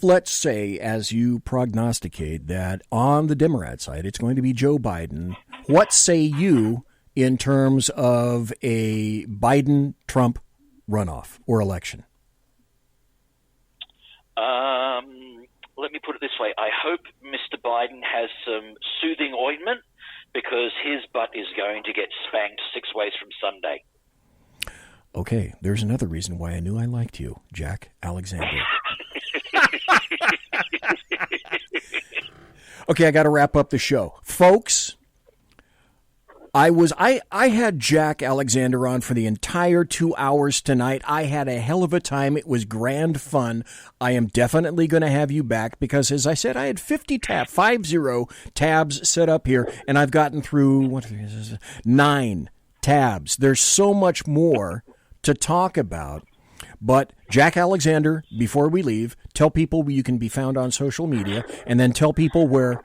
let's say, as you prognosticate, that on the Democrat side it's going to be Joe Biden, what say you in terms of a Biden-Trump runoff or election? Let me put it this way. I hope Mr. Biden has some soothing ointment, because his butt is going to get spanked 6 ways from Sunday. Okay, there's another reason why I knew I liked you, Jack Alexander. Okay, I got to wrap up the show. Folks, I had Jack Alexander on for the entire 2 hours tonight. I had a hell of a time. It was grand fun. I am definitely going to have you back, because, as I said, I had 50 tabs set up here, and I've gotten through 9 tabs. There's so much more to talk about. But Jack Alexander, before we leave, tell people where you can be found on social media, and then tell people where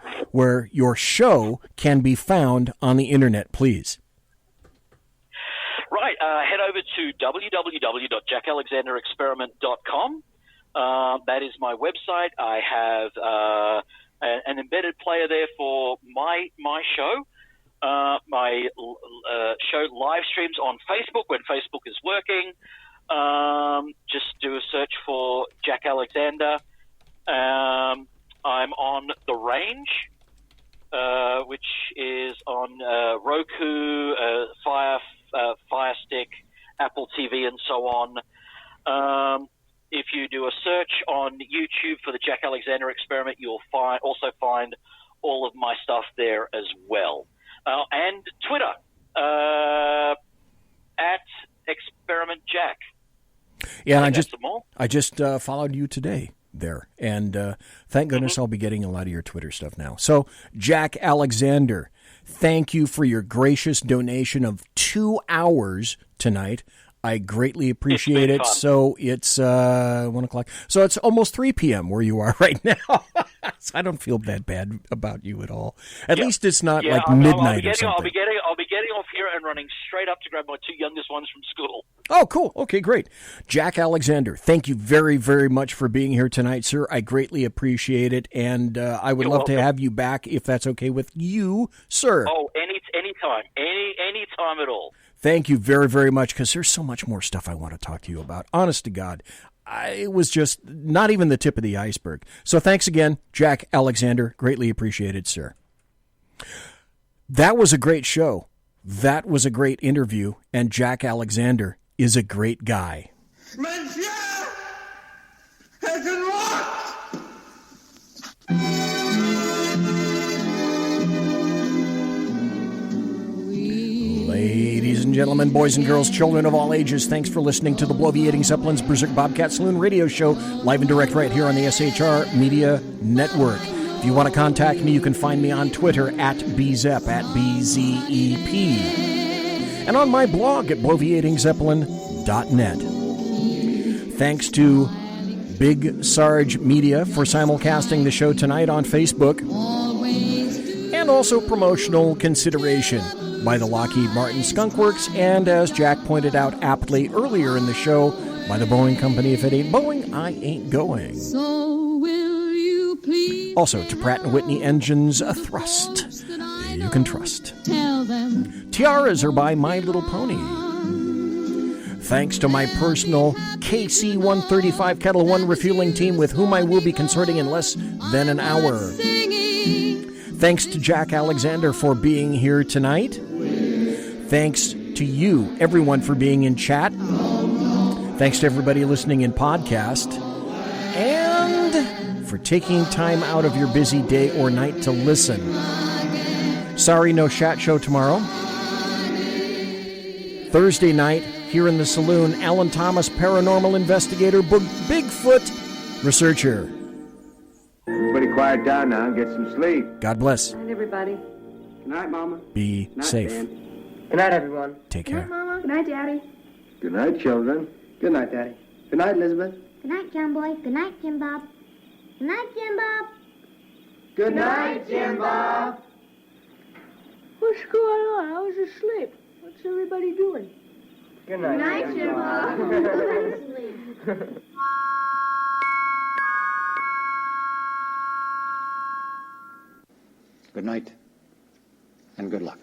your show can be found on the internet, please. Right. Head over to www.jackalexanderexperiment.com. That is my website. I have an embedded player there for my show. My show live streams on Facebook when Facebook is working. Just do a search for Jack Alexander. I'm on The Range, which is on Roku, Fire Stick, Apple TV, and so on. If you do a search on YouTube for the Jack Alexander Experiment, you'll also find all of my stuff there as well. And Twitter, at Experiment Jack. Yeah, and I just followed you today there, and thank goodness I'll be getting a lot of your Twitter stuff now. So, Jack Alexander, thank you for your gracious donation of 2 hours tonight. I greatly appreciate it. So it's 1 o'clock. So it's almost 3 p.m. where you are right now. So I don't feel that bad about you at all. At least it's not like midnight or something. I'll be getting off here and running straight up to grab my 2 youngest ones from school. Oh, cool. Okay, great. Jack Alexander, thank you very, very much for being here tonight, sir. I greatly appreciate it, and I would love to have you back if that's okay with you, sir. Oh, anytime. Any time at all. Thank you very, very much, because there's so much more stuff I want to talk to you about. Honest to God, it was just not even the tip of the iceberg. So thanks again, Jack Alexander. Greatly appreciated, sir. That was a great show. That was a great interview, and Jack Alexander is a great guy. Monsieur has unlocked! Ladies and gentlemen, boys and girls, children of all ages, thanks for listening to the Bloviating Zeppelin's Berserk Bobcat Saloon radio show, live and direct right here on the SHR Media Network. If you want to contact me, you can find me on Twitter at BZEP, at BZEP, and on my blog at bloviatingzeppelin.net. Thanks to Big Sarge Media for simulcasting the show tonight on Facebook, and also promotional consideration by the Lockheed Martin Skunk Works, and as Jack pointed out aptly earlier in the show, by the Boeing Company. If it ain't Boeing, I ain't going. So will you please Also to Pratt & Whitney Engines, a thrust you can trust. tell them Tiaras are by My Little Pony. Thanks to my personal KC-135 Kettle One refueling team, with whom I will be consorting in less than an hour. Thanks to Jack Alexander for being here tonight. Thanks to you, everyone, for being in chat. Thanks to everybody listening in podcast. And for taking time out of your busy day or night to listen. Sorry, no chat show tomorrow. Thursday night, here in the saloon, Alan Thomas, paranormal investigator, Bigfoot researcher. Everybody quiet down now and get some sleep. God bless. Good night, everybody. Good night, Mama. Be safe. Dan. Good night, everyone. Take care. Good night, Mama. Good night, Daddy. Good night, children. Good night, Daddy. Good night, Elizabeth. Good night, John Boy. Good night, Jim Bob. Good night, Jim Bob. Good night, Jim Bob. What's going on? I was asleep. What's everybody doing? Good night. Good night, Jim Bob. Good night, and good luck.